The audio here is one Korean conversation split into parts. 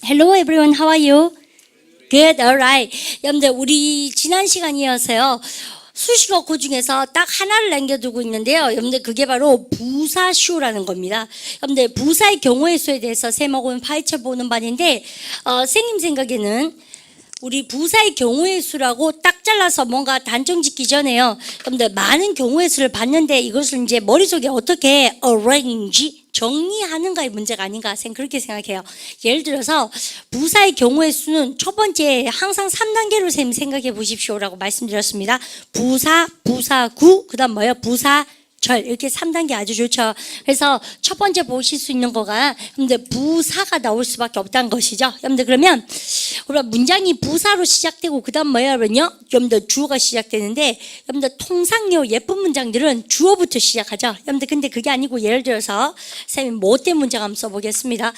Hello everyone, how are you? Good, alright. 여러분들 우리 지난 시간이어서요. 수식어 그 중에서 딱 하나를 남겨두고 있는데요. 여러분들 그게 바로 부사쇼라는 겁니다. 여러분들 부사의 경우의 수에 대해서 쌤하고는 파헤쳐 보는 반인데 선생님 생각에는 우리 부사의 경우의 수라고 딱 잘라서 뭔가 단정 짓기 전에요. 여러분들 많은 경우의 수를 봤는데 이것을 이제 머릿속에 어떻게 arrange 정리하는가의 문제가 아닌가 그렇게 생각해요. 예를 들어서 부사의 경우의 수는 첫 번째 항상 3단계로 생각해 보십시오라고 말씀드렸습니다. 부사, 부사구, 그 다음 뭐예요? 부사, 절 이렇게 3단계 아주 좋죠. 그래서 첫 번째 보실 수 있는 거가 여러분들 부사가 나올 수밖에 없다는 것이죠. 여러분들 그러면 우리가 문장이 부사로 시작되고 그 다음 뭐예요? 여러분들 주어가 시작되는데 여러분들 통상요 예쁜 문장들은 주어부터 시작하죠. 여러분들 근데 그게 아니고 예를 들어서 쌤이 못된 문장 한번 써보겠습니다.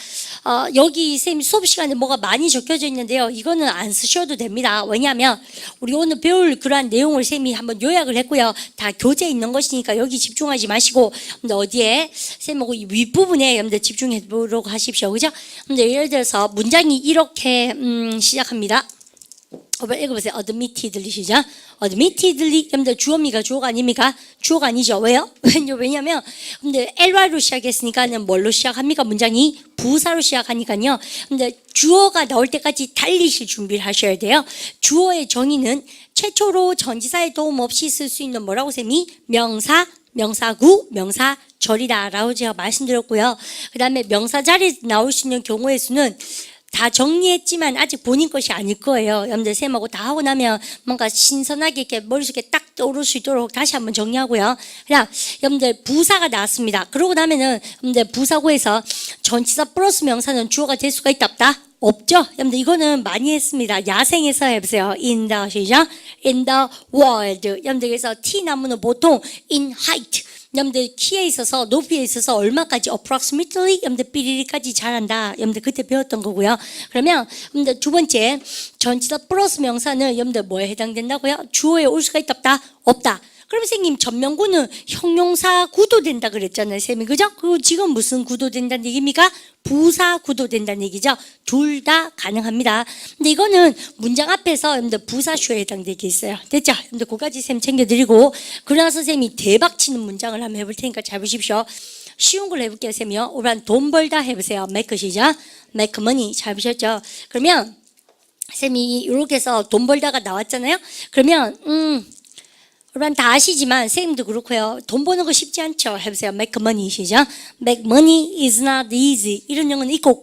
여기 쌤이 수업 시간에 뭐가 많이 적혀져 있는데요. 이거는 안 쓰셔도 됩니다. 왜냐하면 우리 오늘 배울 그러한 내용을 쌤이 한번 요약을 했고요. 다 교재에 있는 것이니까 여기 집중하지 마시고 어디에 쌤하고 이 윗부분에 여러분들 집중해 보도록 하십시오. 그죠? 근데 예를 들어서 문장이 이렇게 시작합니다. 읽어보세요. admittedly 시작. admittedly 여러분들 주어입니까? 주어가 아닙니까? 주어가 아니죠. 왜요? 왜냐면 근데 ly로 시작했으니까는 뭘로 시작합니까? 문장이 부사로 시작하니까요. 근데 주어가 나올 때까지 달리실 준비를 하셔야 돼요. 주어의 정의는 최초로 전치사의 도움 없이 쓸 수 있는 뭐라고 쌤이? 명사, 명사구, 명사절이다라고 제가 말씀드렸고요. 그 다음에 명사 자리에 나올 수 있는 경우의 수는 다 정리했지만 아직 본인 것이 아닐 거예요. 여러분들 쌤하고 다 하고 나면 뭔가 신선하게 이렇게 머릿속에 딱 떠오를 수 있도록 다시 한번 정리하고요. 그냥 여러분들 부사가 나왔습니다. 그러고 나면은 여러분들 부사구에서 전치사 플러스 명사는 주어가 될 수가 있다 없다? 없죠? 여러분들 이거는 많이 했습니다. 야생에서 해보세요. in the 시작. in the world. 여러분들 그래서 T 나무는 보통 in height. 여러분들 키에 있어서 높이에 있어서 얼마까지 approximately 여러분들 삐리리까지 잘한다. 여러분들 그때 배웠던 거고요. 그러면 여러분들 두 번째 전치사 플러스 명사는 여러분들 뭐에 해당된다고요? 주어에 올 수가 있다 없다? 없다. 그럼 선생님 전명구는 형용사 구도 된다 그랬잖아요. 쌤이 그죠? 그리고 지금 무슨 구도 된다는 얘기입니까? 부사 구도 된다는 얘기죠. 둘 다 가능합니다. 근데 이거는 문장 앞에서 여러분들 부사쇼에 해당되게 있어요. 됐죠? 여러분들 그까지 쌤 챙겨드리고 그러나서 쌤이 대박 치는 문장을 한번 해볼 테니까 잘 보십시오. 쉬운 걸 해볼게요. 쌤이요. 우선 돈 벌다 해보세요. make 시작. make money. 잘 보셨죠? 그러면 쌤이 이렇게 해서 돈 벌다가 나왔잖아요. 그러면 여러분 다 아시지만 선생님도 그렇고요. 돈 버는 거 쉽지 않죠. 해보세요. make money 시작. make money is not easy. 이런 영어는 있고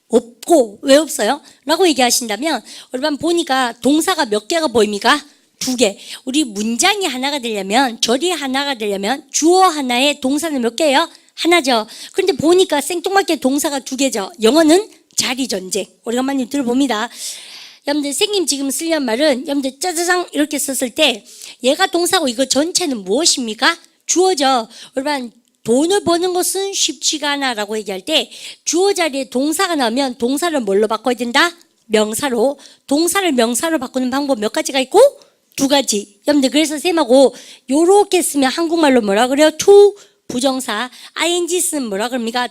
없고 왜 없어요? 라고 얘기하신다면 여러분 보니까 동사가 몇 개가 보입니까? 2개. 우리 문장이 하나가 되려면 절이 하나가 되려면 주어 하나에 동사는 몇 개예요? 하나죠. 그런데 보니까 생뚱맞게 동사가 2개죠. 영어는 자리 전쟁. 오래간만에 들어봅니다. 여러분들 선생님 지금 쓰려는 말은 여러분들 짜자장 이렇게 썼을 때 얘가 동사고 이거 전체는 무엇입니까? 주어죠. 여러분 돈을 버는 것은 쉽지가 않아라고 얘기할 때 주어 자리에 동사가 나오면 동사를 뭘로 바꿔야 된다? 명사로. 동사를 명사로 바꾸는 방법 몇 가지가 있고 2가지. 여러분들 그래서 쌤하고 요렇게 쓰면 한국말로 뭐라 그래요? to 부정사. ing 쓰면 뭐라 그럽니까?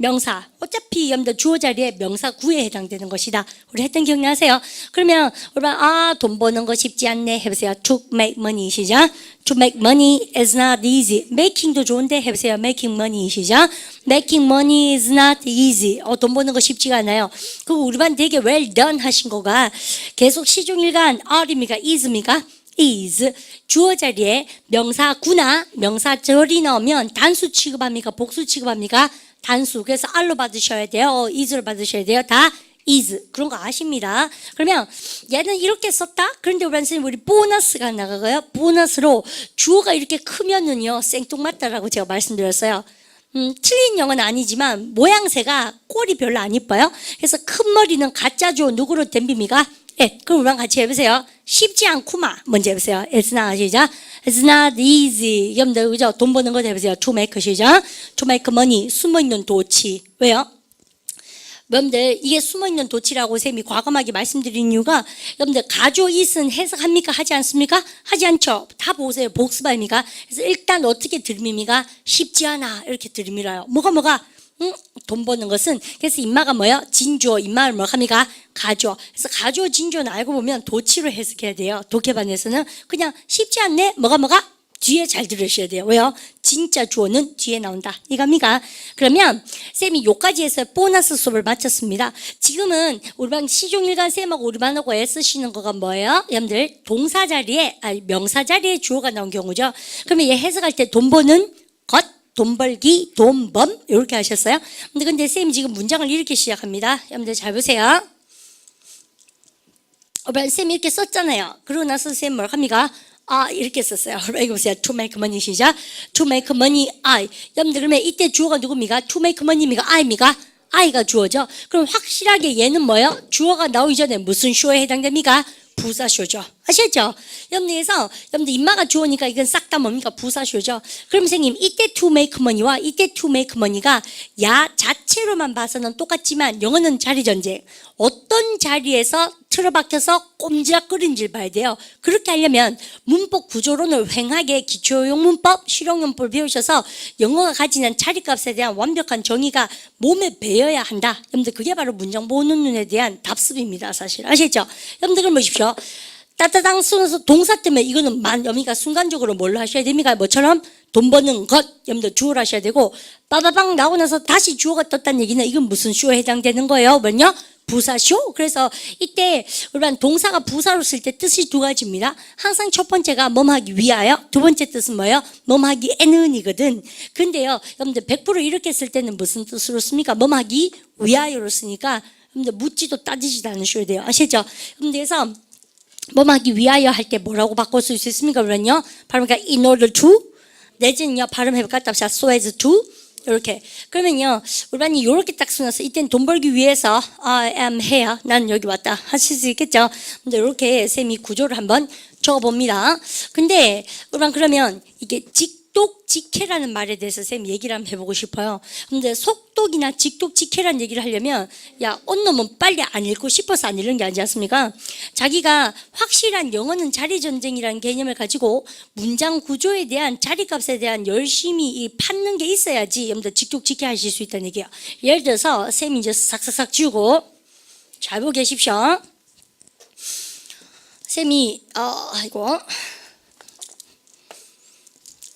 명사. 어차피 여러분들 주어 자리에 명사 구에 해당되는 것이다. 우리 했던 기억나세요? 그러면 여러분 돈 버는 거 쉽지 않네 해보세요. To make money 시작. To make money is not easy. making도 좋은데 해보세요. making money 시작. making money is not easy. 돈 버는 거 쉽지가 않아요. 그리고 우리 반 되게 well done 하신 거가 계속 시중일관 are입니까? is입니까? is. 주어 자리에 명사구나 명사절이 나오면 단수 취급합니까? 복수 취급합니까? 단수. 그래서 R로 받으셔야 돼요. is로 받으셔야 돼요. 다 is. 그런 거 아십니다. 그러면 얘는 이렇게 썼다? 그런데 우리 보너스가 나가고요. 보너스로 주어가 이렇게 크면은요. 생뚱맞다라고 제가 말씀드렸어요. 틀린 영어는 아니지만 모양새가 꼴이 별로 안 이뻐요. 그래서 큰 머리는 가짜 주어 누구로 덤빕니까? 예, 그럼 우리랑 같이 해보세요. 쉽지 않구마. 먼저 해보세요. It's not 시작. It's not easy. 여러분들 그죠? 돈 버는 거 해보세요. To make 시작. To make money. 숨어있는 도치. 왜요? 여러분들 이게 숨어있는 도치라고 쌤이 과감하게 말씀드린 이유가 여러분들 가조 있은 해석합니까? 하지 않습니까? 하지 않죠. 다 보세요. 복습입니까? 그래서 일단 어떻게 들음입니까? 쉽지 않아 이렇게 들음이라요. 뭐가 돈 버는 것은 그래서 인마가 뭐예요? 진주어 인마를 뭐 합니까? 가주어. 그래서 가주어 진주어는 알고 보면 도치로 해석해야 돼요. 독해반에서는 그냥 쉽지 않네. 뭐가 뒤에 잘 들으셔야 돼요. 왜요? 진짜 주어는 뒤에 나온다. 이겁니까? 그러면 쌤이 요까지 해서 보너스 수업을 마쳤습니다. 지금은 우리 반 시종일관 쌤하고 우리 반하고 애쓰시는 거가 뭐예요? 여러분들 동사 자리에 명사 자리에 주어가 나온 경우죠. 그러면 얘 해석할 때 돈 버는 것, 돈 벌기, 돈범 이렇게 하셨어요. 근데 쌤이 지금 문장을 이렇게 시작합니다. 여러분들 잘 보세요. 쌤이 이렇게 썼잖아요. 그러고 나서 쌤 뭘 합니까? 이렇게 썼어요. 여기 보세요. To make money 시작. To make money, I. 여러분들 그러면 이때 주어가 누굽니까? To make money입니까? I입니까? I가 주어죠. 그럼 확실하게 얘는 뭐예요? 주어가 나오기 전에 무슨 쇼에 해당됩니까? 부사쇼죠. 아시겠죠? 여러분들 인마가 주어니까 이건 싹 다 뭡니까? 부사쇼죠. 그럼 선생님 이때 to make money와 이때 to make money가 야 자체로만 봐서는 똑같지만 영어는 자리 전쟁. 어떤 자리에서 틀어박혀서 꼼지락거리는지를 봐야 돼요. 그렇게 하려면 문법 구조론을 횡하게 기초용 문법, 실용용 문법을 배우셔서 영어가 가지는 자리값에 대한 완벽한 정의가 몸에 배어야 한다. 여러분들 그게 바로 문장 보는 눈에 대한 답습입니다. 사실 아시겠죠? 여러분들 그럼 보십시오. 따따당 쓰면서 동사 때문에 이거는 여미가 순간적으로 뭘로 하셔야 됩니까? 뭐처럼 돈 버는 것 여러분들 주어를 하셔야 되고 빠바방 나오고 나서 다시 주어가 떴다는 얘기는 이건 무슨 쇼에 해당되는 거예요? 뭐냐? 부사쇼. 그래서 이때 우리가 동사가 부사로 쓸 때 뜻이 두 가지입니다. 항상 첫 번째가 몸하기 위하여, 두 번째 뜻은 뭐예요? 몸하기 에는이거든. 근데요, 여러분들 100% 이렇게 쓸 때는 무슨 뜻으로 씁니까? 몸하기 위하여로 쓰니까 여러분들 묻지도 따지지도 않으셔야 돼요. 아시죠? 그래서 몸하기 위하여 할 때 뭐라고 바꿔 쓸 수 있습니까? 그러면요, 발음가 in order to 내지는요 발음해볼까? 답사 so as to 이렇게. 그러면요 우리 반이 이렇게 딱 쓰면서 이때는 돈 벌기 위해서 I am here. 난 여기 왔다 하실 수 있겠죠. 근데 이렇게 쌤이 구조를 한번 적어봅니다. 근데 우리 반 그러면 이게 직독직해라는 말에 대해서 쌤 얘기를 한번 해보고 싶어요. 근데 속독이나 직독직해라는 얘기를 하려면 야, 온놈은 빨리 안 읽고 싶어서 안 읽는 게 아니지 않습니까? 자기가 확실한 영어는 자리전쟁이라는 개념을 가지고 문장 구조에 대한 자리값에 대한 열심히 파는 게 있어야지 여러분들 직독직해 하실 수 있다는 얘기예요. 예를 들어서 쌤이 이제 싹싹싹 지우고 잘 보고 계십시오. 쌤이 아이고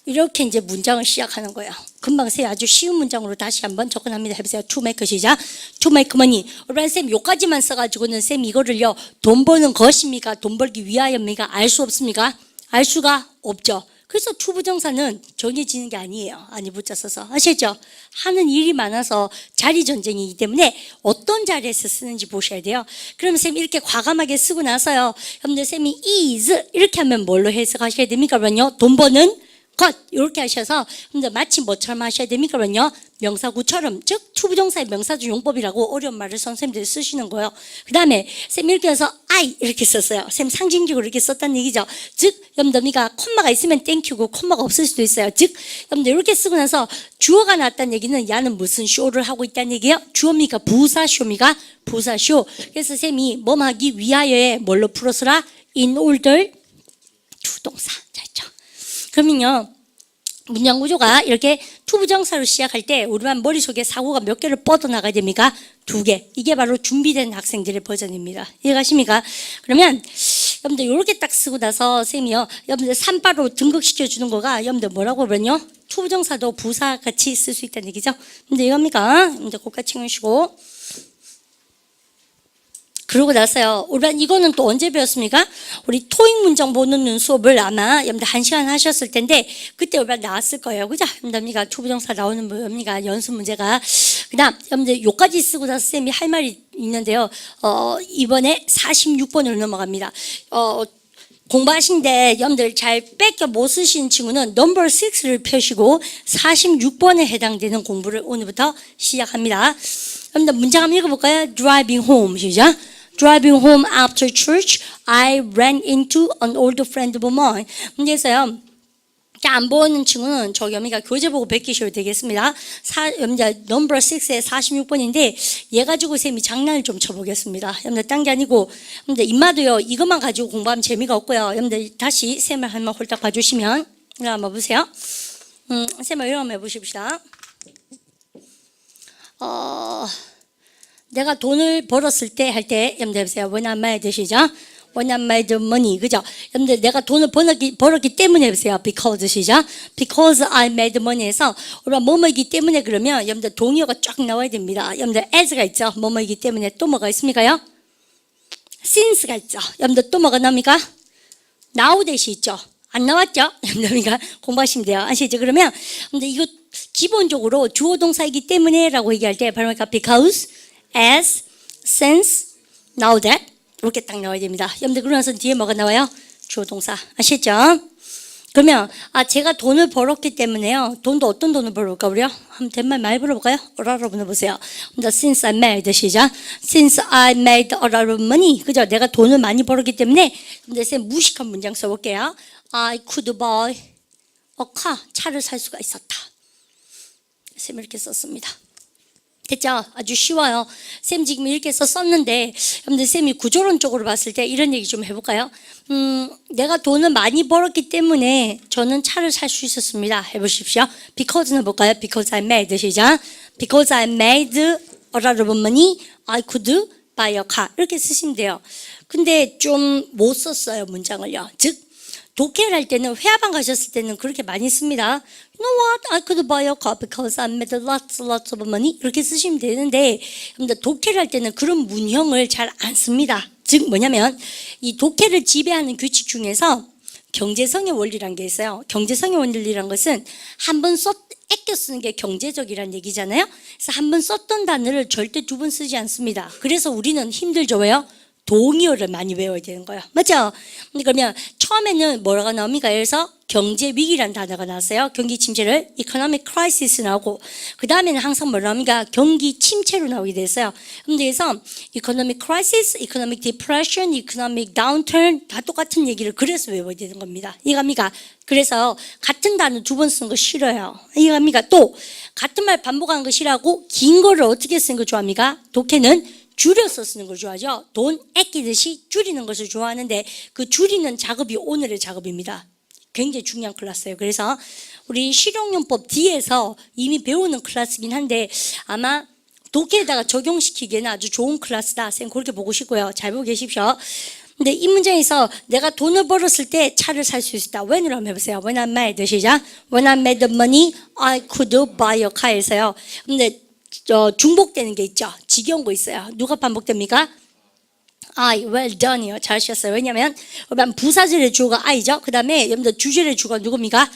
이렇게 이제 문장을 시작하는 거예요. 금방 쌤 아주 쉬운 문장으로 다시 한번 접근합니다. 해보세요. To make 시작. To make money. 오늘 쌤 요까지만 써가지고는 쌤 이거를요 돈 버는 것입니까? 돈 벌기 위하여입니까? 알 수 없습니까? 알 수가 없죠. 그래서 to 부정사는 정해지는 게 아니에요. 아니 붙자 써서. 아시죠? 하는 일이 많아서 자리 전쟁이기 때문에 어떤 자리에서 쓰는지 보셔야 돼요. 그럼 쌤 이렇게 과감하게 쓰고 나서요. 여러분들 쌤이 is 이렇게 하면 뭘로 해석하셔야 됩니까? 그러면요 돈 버는 것 이렇게 하셔서 근데 마치 뭐처럼 하셔야 됩니까? 그러면요 명사구처럼 즉 투부정사의 명사주 용법이라고 어려운 말을 선생님들이 쓰시는 거예요. 그 다음에 쌤 이렇게 해서 I 이렇게 썼어요. 쌤 상징적으로 이렇게 썼다는 얘기죠. 즉 여러분들이가 콤마가 있으면 땡큐고 콤마가 없을 수도 있어요. 즉 여러분들 이렇게 쓰고 나서 주어가 나왔다는 얘기는 야는 무슨 쇼를 하고 있다는 얘기예요? 주어입니까? 부사쇼입니까? 부사쇼. 그래서 쌤이 뭐하기 위하여에 뭘로 풀어서라? in order to 동사. 잘했죠? 그러면요 문장 구조가 이렇게 투부정사로 시작할 때 우리만 머릿속에 사고가 몇 개를 뻗어나가야 됩니까? 2개. 이게 바로 준비된 학생들의 버전입니다. 이해가십니까? 그러면 여러분들 이렇게 딱 쓰고 나서 선생님이요 여러분들 산바로 등극시켜 주는 거가 여러분들 뭐라고 그러냐? 투부정사도 부사같이 쓸 수 있다는 얘기죠. 근데 이겁니까? 여러분들 고같이 치우시고 그러고 나서요. 우리 이거는 또 언제 배웠습니까? 우리 토익 문장 보는 눈 수업을 아마 여러분들 1시간 하셨을 텐데 그때 우리 나왔을 거예요. 그죠? 여러분들 투부정사 나오는 여러분들 연습 문제가 그다음 여러분들 요까지 쓰고 나서 쌤이 할 말이 있는데요. 이번에 46번으로 넘어갑니다. 공부하신데 여러분들 잘 뺏겨 못 쓰신 친구는 넘버 6를 펴시고 46번에 해당되는 공부를 오늘부터 시작합니다. 여러분들 문장 한번 읽어볼까요? Driving home 시작. Driving home after church, I ran into an old friend of mine. 그래서요, 안 보는 친구는 저기 어미가 교재 보고 베끼셔도 되겠습니다. 넘버 6의 46번인데 얘 가지고 쌤이 장난을 좀 쳐보겠습니다. 여러분들 딴 게 아니고 여러분들 입마도요 이것만 가지고 공부하면 재미가 없고요. 여러분들 다시 쌤을 한번 홀딱 봐주시면 이거 한번 보세요. 쌤을 이거 한번 해보십시다. 내가 돈을 벌었을 때 할 때 여러분들 해보세요. When I made 시작. When I made money. 그죠? 여러분들 내가 돈을 벌었기 때문에 해보세요. Because 시작. Because I made money 해서 우리가 뭐뭐이기 때문에 그러면 여러분들 동의어가 쫙 나와야 됩니다. 여러분들 as가 있죠. 뭐뭐이기 때문에 또 뭐가 있습니까요? since가 있죠. 여러분들 또 뭐가 나옵니까? now 대시 있죠. 안 나왔죠? 여러분들 공부하시면 돼요. 아시죠? 그러면 근데 이거 기본적으로 주어 동사이기 때문에라고 얘기할 때 바로 because, as, since, now that 이렇게 딱 나와야 됩니다. 여러분들 그러고 나서 뒤에 뭐가 나와요? 주어 동사. 아시죠? 그러면 제가 돈을 벌었기 때문에요. 돈도 어떤 돈을 벌을까 우리요? 한번 된말 많이 불러볼까요? 어라로 불러보세요. Since I made 시작. Since I made a lot of money. 그죠? 내가 돈을 많이 벌었기 때문에 근데 쌤 무식한 문장 써볼게요. I could buy a car. 차를 살 수가 있었다. 쌤 이렇게 썼습니다. 됐죠? 아주 쉬워요. 쌤 지금 이렇게 해서 썼는데 여러분들 쌤이 구조론적으로 봤을 때 이런 얘기 좀 해볼까요? 내가 돈을 많이 벌었기 때문에 저는 차를 살 수 있었습니다. 해보십시오. Because는 볼까요? Because I made 시작. Because I made a lot of money, I could buy a car. 이렇게 쓰시면 돼요. 근데 좀 못 썼어요, 문장을요. 즉 독해를 할 때는 회화방 가셨을 때는 그렇게 많이 씁니다. You know what? I could buy a car because I made lots of money. 이렇게 쓰시면 되는데 근데 독해를 할 때는 그런 문형을 잘 안 씁니다. 즉 뭐냐면 이 독해를 지배하는 규칙 중에서 경제성의 원리라는 게 있어요. 경제성의 원리라는 것은 한 번 아껴 쓰는 게 경제적이라는 얘기잖아요. 그래서 한 번 썼던 단어를 절대 두 번 쓰지 않습니다. 그래서 우리는 힘들죠. 왜요? 동의어를 많이 외워야 되는 거예요. 맞죠? 그러면 처음에는 뭐라고 나옵니까? 그래서 경제 위기라는 단어가 나왔어요. 경기 침체를 economic crisis 나오고 그 다음에는 항상 뭐라고 합니까? 경기 침체로 나오게 됐어요. 그래서 economic crisis, economic depression, economic downturn 다 똑같은 얘기를 그래서 외워야 되는 겁니다. 이해갑니까? 그래서 같은 단어 두 번 쓰는 거 싫어요. 이해갑니까? 또 같은 말 반복하는 거 싫어하고 긴 거를 어떻게 쓰는 거 좋아합니까? 독해는 줄여서 쓰는 걸 좋아하죠. 돈 아끼듯이 줄이는 것을 좋아하는데 그 줄이는 작업이 오늘의 작업입니다. 굉장히 중요한 클래스예요. 그래서 우리 실용용법 D에서 이미 배우는 클래스긴 한데 아마 독해에다가 적용시키기에는 아주 좋은 클래스다. 쌤 그렇게 보고 싶고요. 잘 보고 계십시오. 근데 이 문장에서 내가 돈을 벌었을 때 차를 살 수 있다. when으로 한번 해보세요. When I made 시작. When I made money, I could buy a car에서요. 근데 중복되는 게 있죠. 지겨운 거 있어요. 누가 반복됩니까? well done이요. 잘하셨어요. 왜냐하면 부사절의 주어가 I죠. 그 다음에 여러분들 주절의 주어가 누굽니까?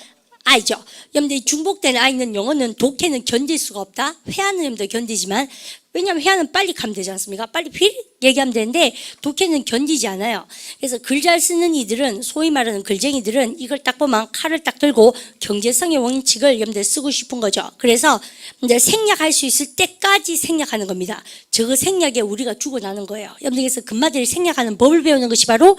I죠. 여러분들 중복되는 I는 영어는 독해는 견딜 수가 없다. 회화는 여러분들 견디지만 왜냐하면 회화는 빨리 가면 되지 않습니까? 빨리 얘기하면 되는데 독해는 견디지 않아요. 그래서 글 잘 쓰는 이들은 소위 말하는 글쟁이들은 이걸 딱 보면 칼을 딱 들고 경제성의 원칙을 여러분들 쓰고 싶은 거죠. 그래서 이제 생략할 수 있을 때까지 생략하는 겁니다. 저 생략에 우리가 죽어나는 거예요. 여러분들께서 금마디를 생략하는 법을 배우는 것이 바로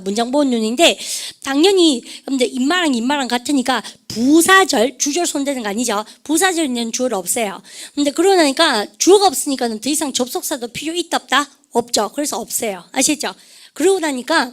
문장 보호론인데 당연히 여러분들 입마랑 같으니까 부사절, 주절 손대는 거 아니죠. 부사절은 주어가 없어요. 근데 그러고 나니까 주어가 없으니까는 더 이상 접속사도 필요 있다 없다? 없죠. 그래서 없어요. 아시죠? 그러고 나니까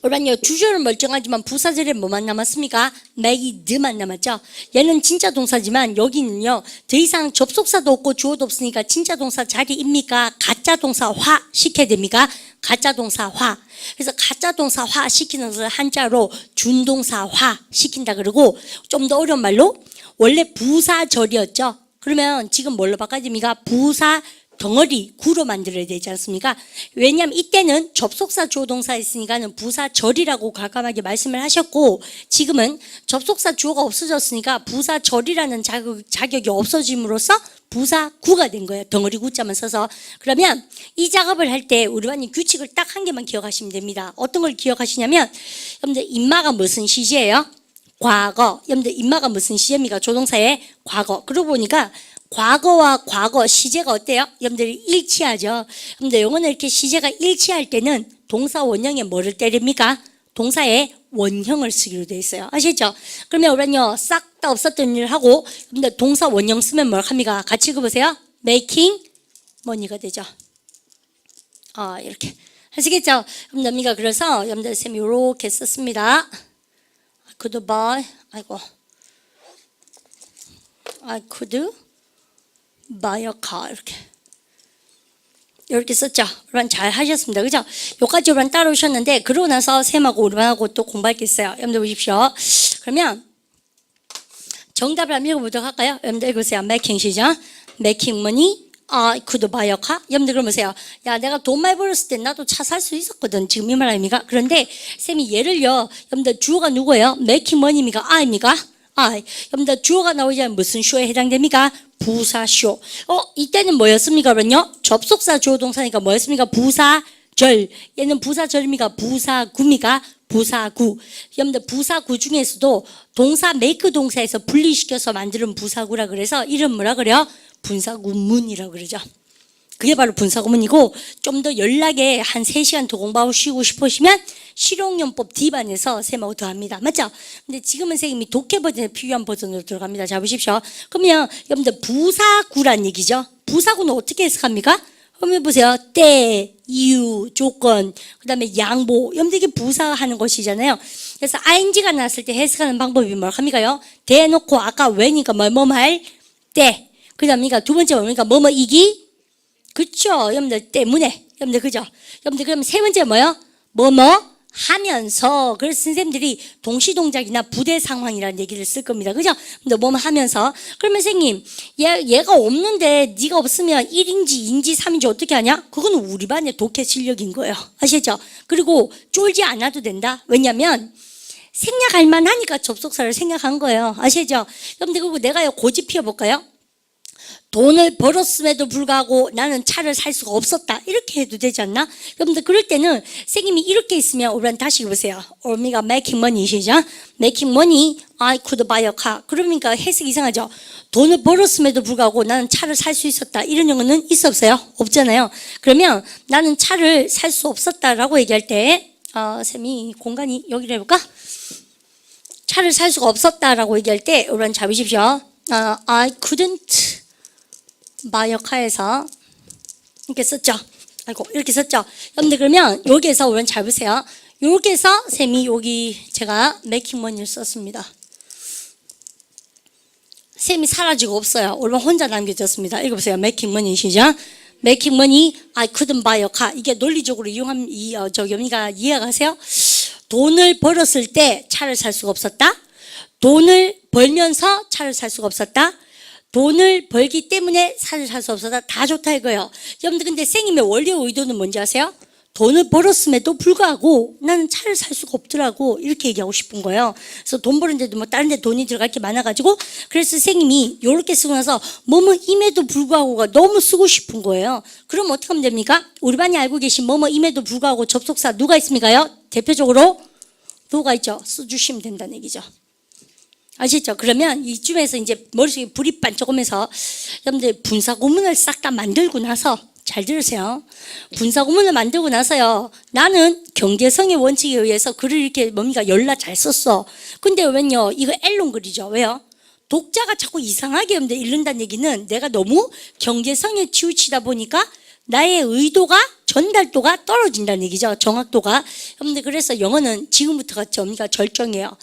우리는요 주절은 멀쩡하지만 부사절에 뭐만 남았습니까? made만 남았죠. 얘는 진짜 동사지만 여기는요 더 이상 접속사도 없고 주어도 없으니까 진짜 동사 자리입니까? 가짜 동사화 시켜야 됩니까? 가짜 동사화. 그래서 가짜 동사화 시키는 것을 한자로 준동사화 시킨다 그러고 좀 더 어려운 말로 원래 부사절이었죠. 그러면 지금 뭘로 바꿔야 됩니까? 부사 덩어리 구로 만들어야 되지 않습니까? 왜냐하면 이때는 접속사 주어동사 있으니까는 부사절이라고 과감하게 말씀을 하셨고 지금은 접속사 주어가 없어졌으니까 부사절이라는 자격이 없어짐으로써 부사구가 된 거예요. 덩어리 구자만 써서. 그러면 이 작업을 할 때 우리 반이 규칙을 딱 한 개만 기억하시면 됩니다. 어떤 걸 기억하시냐면 여러분들 인마가 무슨 시제예요? 과거. 여러분들 인마가 무슨 시제입니까? 조동사의 과거. 그러고 보니까 과거와 과거 시제가 어때요? 여러분들이 일치하죠. 여러분들 영어는 이렇게 시제가 일치할 때는 동사 원형에 뭐를 때립니까? 동사의 원형을 쓰기로 되어 있어요. 아시죠? 그러면 우리는요 싹 다 없었던 일을 하고 여러분들 동사 원형 쓰면 뭘 합니까? 같이 읽어보세요. making money가 되죠. 이렇게 하시겠죠? 여러분들 그래서 여러분들 쌤이 이렇게 썼습니다. I could buy I could 마여카 이렇게 썼죠. 여러분 잘 하셨습니다. 그죠? 여기까지 여러분 따라오셨는데 그러고 나서 쌤하고 우리반하고 또 공부할 게 있어요. 여러분들 보십시오. 그러면 정답을 한번 읽어보도록 할까요? 여러분들 읽으세요. making 시작. making money I could buy a car. 여러분들 그럼 보세요. 야, 내가 돈 많이 벌었을 때 나도 차 살 수 있었거든. 지금 이 말 아닙니까? 그런데 쌤이 예를요. 여러분들 주어가 누구예요? making money입니까? I입니까? I. 여러분들 주어가 나오자면 무슨 쇼에 해당됩니까? 부사쇼. 이때는 뭐였습니까? 그러면요. 접속사 주어 동사니까 뭐였습니까? 부사절. 얘는 부사절입니까? 부사구입니까? 부사구. 여러분들 부사구 중에서도 동사 make 동사에서 분리시켜서 만드는 부사구라 그래서 이름 뭐라 그래요? 분사구문이라고 그러죠. 그게 바로 분사구문이고 좀 더 연락에 한 3시간 더 공부하고 쉬고 싶으시면 실용용법 D반에서 쌤하고 더 합니다. 맞죠? 근데 지금은 선생님이 독해 버전에 필요한 버전으로 들어갑니다. 자 보십시오. 그러면 여러분들 부사구란 얘기죠. 부사구는 어떻게 해석합니까? 그러면 보세요. 때, 이유, 조건, 그 다음에 양보. 여러분들 이게 부사하는 것이잖아요. 그래서 ing가 나왔을 때 해석하는 방법이 뭐합니까요? 대놓고 아까 when이니까 뭐할 때. 그 다음에 두 번째 뭡니까? 뭐이기? 그쵸. 여러분들 때문에. 여러분들 그죠? 여러분들 그럼 세 번째 뭐요? 하면서. 그래서 선생님들이 동시동작이나 부대 상황이라는 얘기를 쓸 겁니다. 그죠? 근데 하면서. 그러면 선생님, 얘가 없는데 네가 없으면 1인지 2인지 3인지 어떻게 하냐? 그건 우리 반의 독해 실력인 거예요. 아시죠? 그리고 쫄지 않아도 된다. 왜냐면 생략할 만하니까 접속사를 생략한 거예요. 아시죠? 여러분들 그리고 내가 고집 피워볼까요? 돈을 벌었음에도 불구하고 나는 차를 살 수가 없었다. 이렇게 해도 되지 않나? 여러분들 그럴 때는 선생님이 이렇게 있으면 우리는 다시 보세요. 우리가 making money 시작. making money I could buy a car. 그러니까 해석이 이상하죠. 돈을 벌었음에도 불구하고 나는 차를 살 수 있었다. 이런 용어는 있어 없어요? 없잖아요. 그러면 나는 차를 살 수 없었다라고 얘기할 때 쌤이 공간이 여기로 해볼까? 차를 살 수가 없었다라고 얘기할 때 우리는 잡으십시오. I couldn't buy a car에서 이렇게 썼죠. 아이고 이렇게 썼죠. 여러분들 그러면 여기에서 우리는 잘 보세요. 여기에서 쌤이 여기 제가 making money를 썼습니다. 쌤이 사라지고 없어요. 우리는 혼자 남겨졌습니다. 읽어보세요. making money 시작. making money I couldn't buy a car. 이게 논리적으로 이용한 여기가 이해가 가세요? 돈을 벌었을 때 차를 살 수가 없었다. 돈을 벌면서 차를 살 수가 없었다. 돈을 벌기 때문에 차를 살 수 없었다. 다 좋다 이거예요. 여러분들 근데 선생님의 원래 의도는 뭔지 아세요? 돈을 벌었음에도 불구하고 나는 차를 살 수가 없더라고. 이렇게 얘기하고 싶은 거예요. 그래서 돈 버는데도 뭐 다른 데 돈이 들어갈 게 많아가지고 그래서 선생님이 이렇게 쓰고 나서 임에도 불구하고가 너무 쓰고 싶은 거예요. 그럼 어떻게 하면 됩니까? 우리 반이 알고 계신 임에도 불구하고 접속사 누가 있습니까요? 대표적으로 누가 있죠? 써주시면 된다는 얘기죠. 아시죠? 그러면 이쯤에서 이제 머릿속에 불이 반짝오면서 여러분들 분사구문을 싹 다 만들고 나서 잘 들으세요. 분사구문을 만들고 나서요. 나는 경제성의 원칙에 의해서 글을 이렇게 열라 잘 썼어. 근데 왜요? 이거 앨런 글이죠. 왜요? 독자가 자꾸 이상하게 읽는다는 얘기는 내가 너무 경제성에 치우치다 보니까 나의 의도가 전달도가 떨어진다는 얘기죠. 정확도가. 여러분들 그래서 영어는 지금부터가 절정이에요.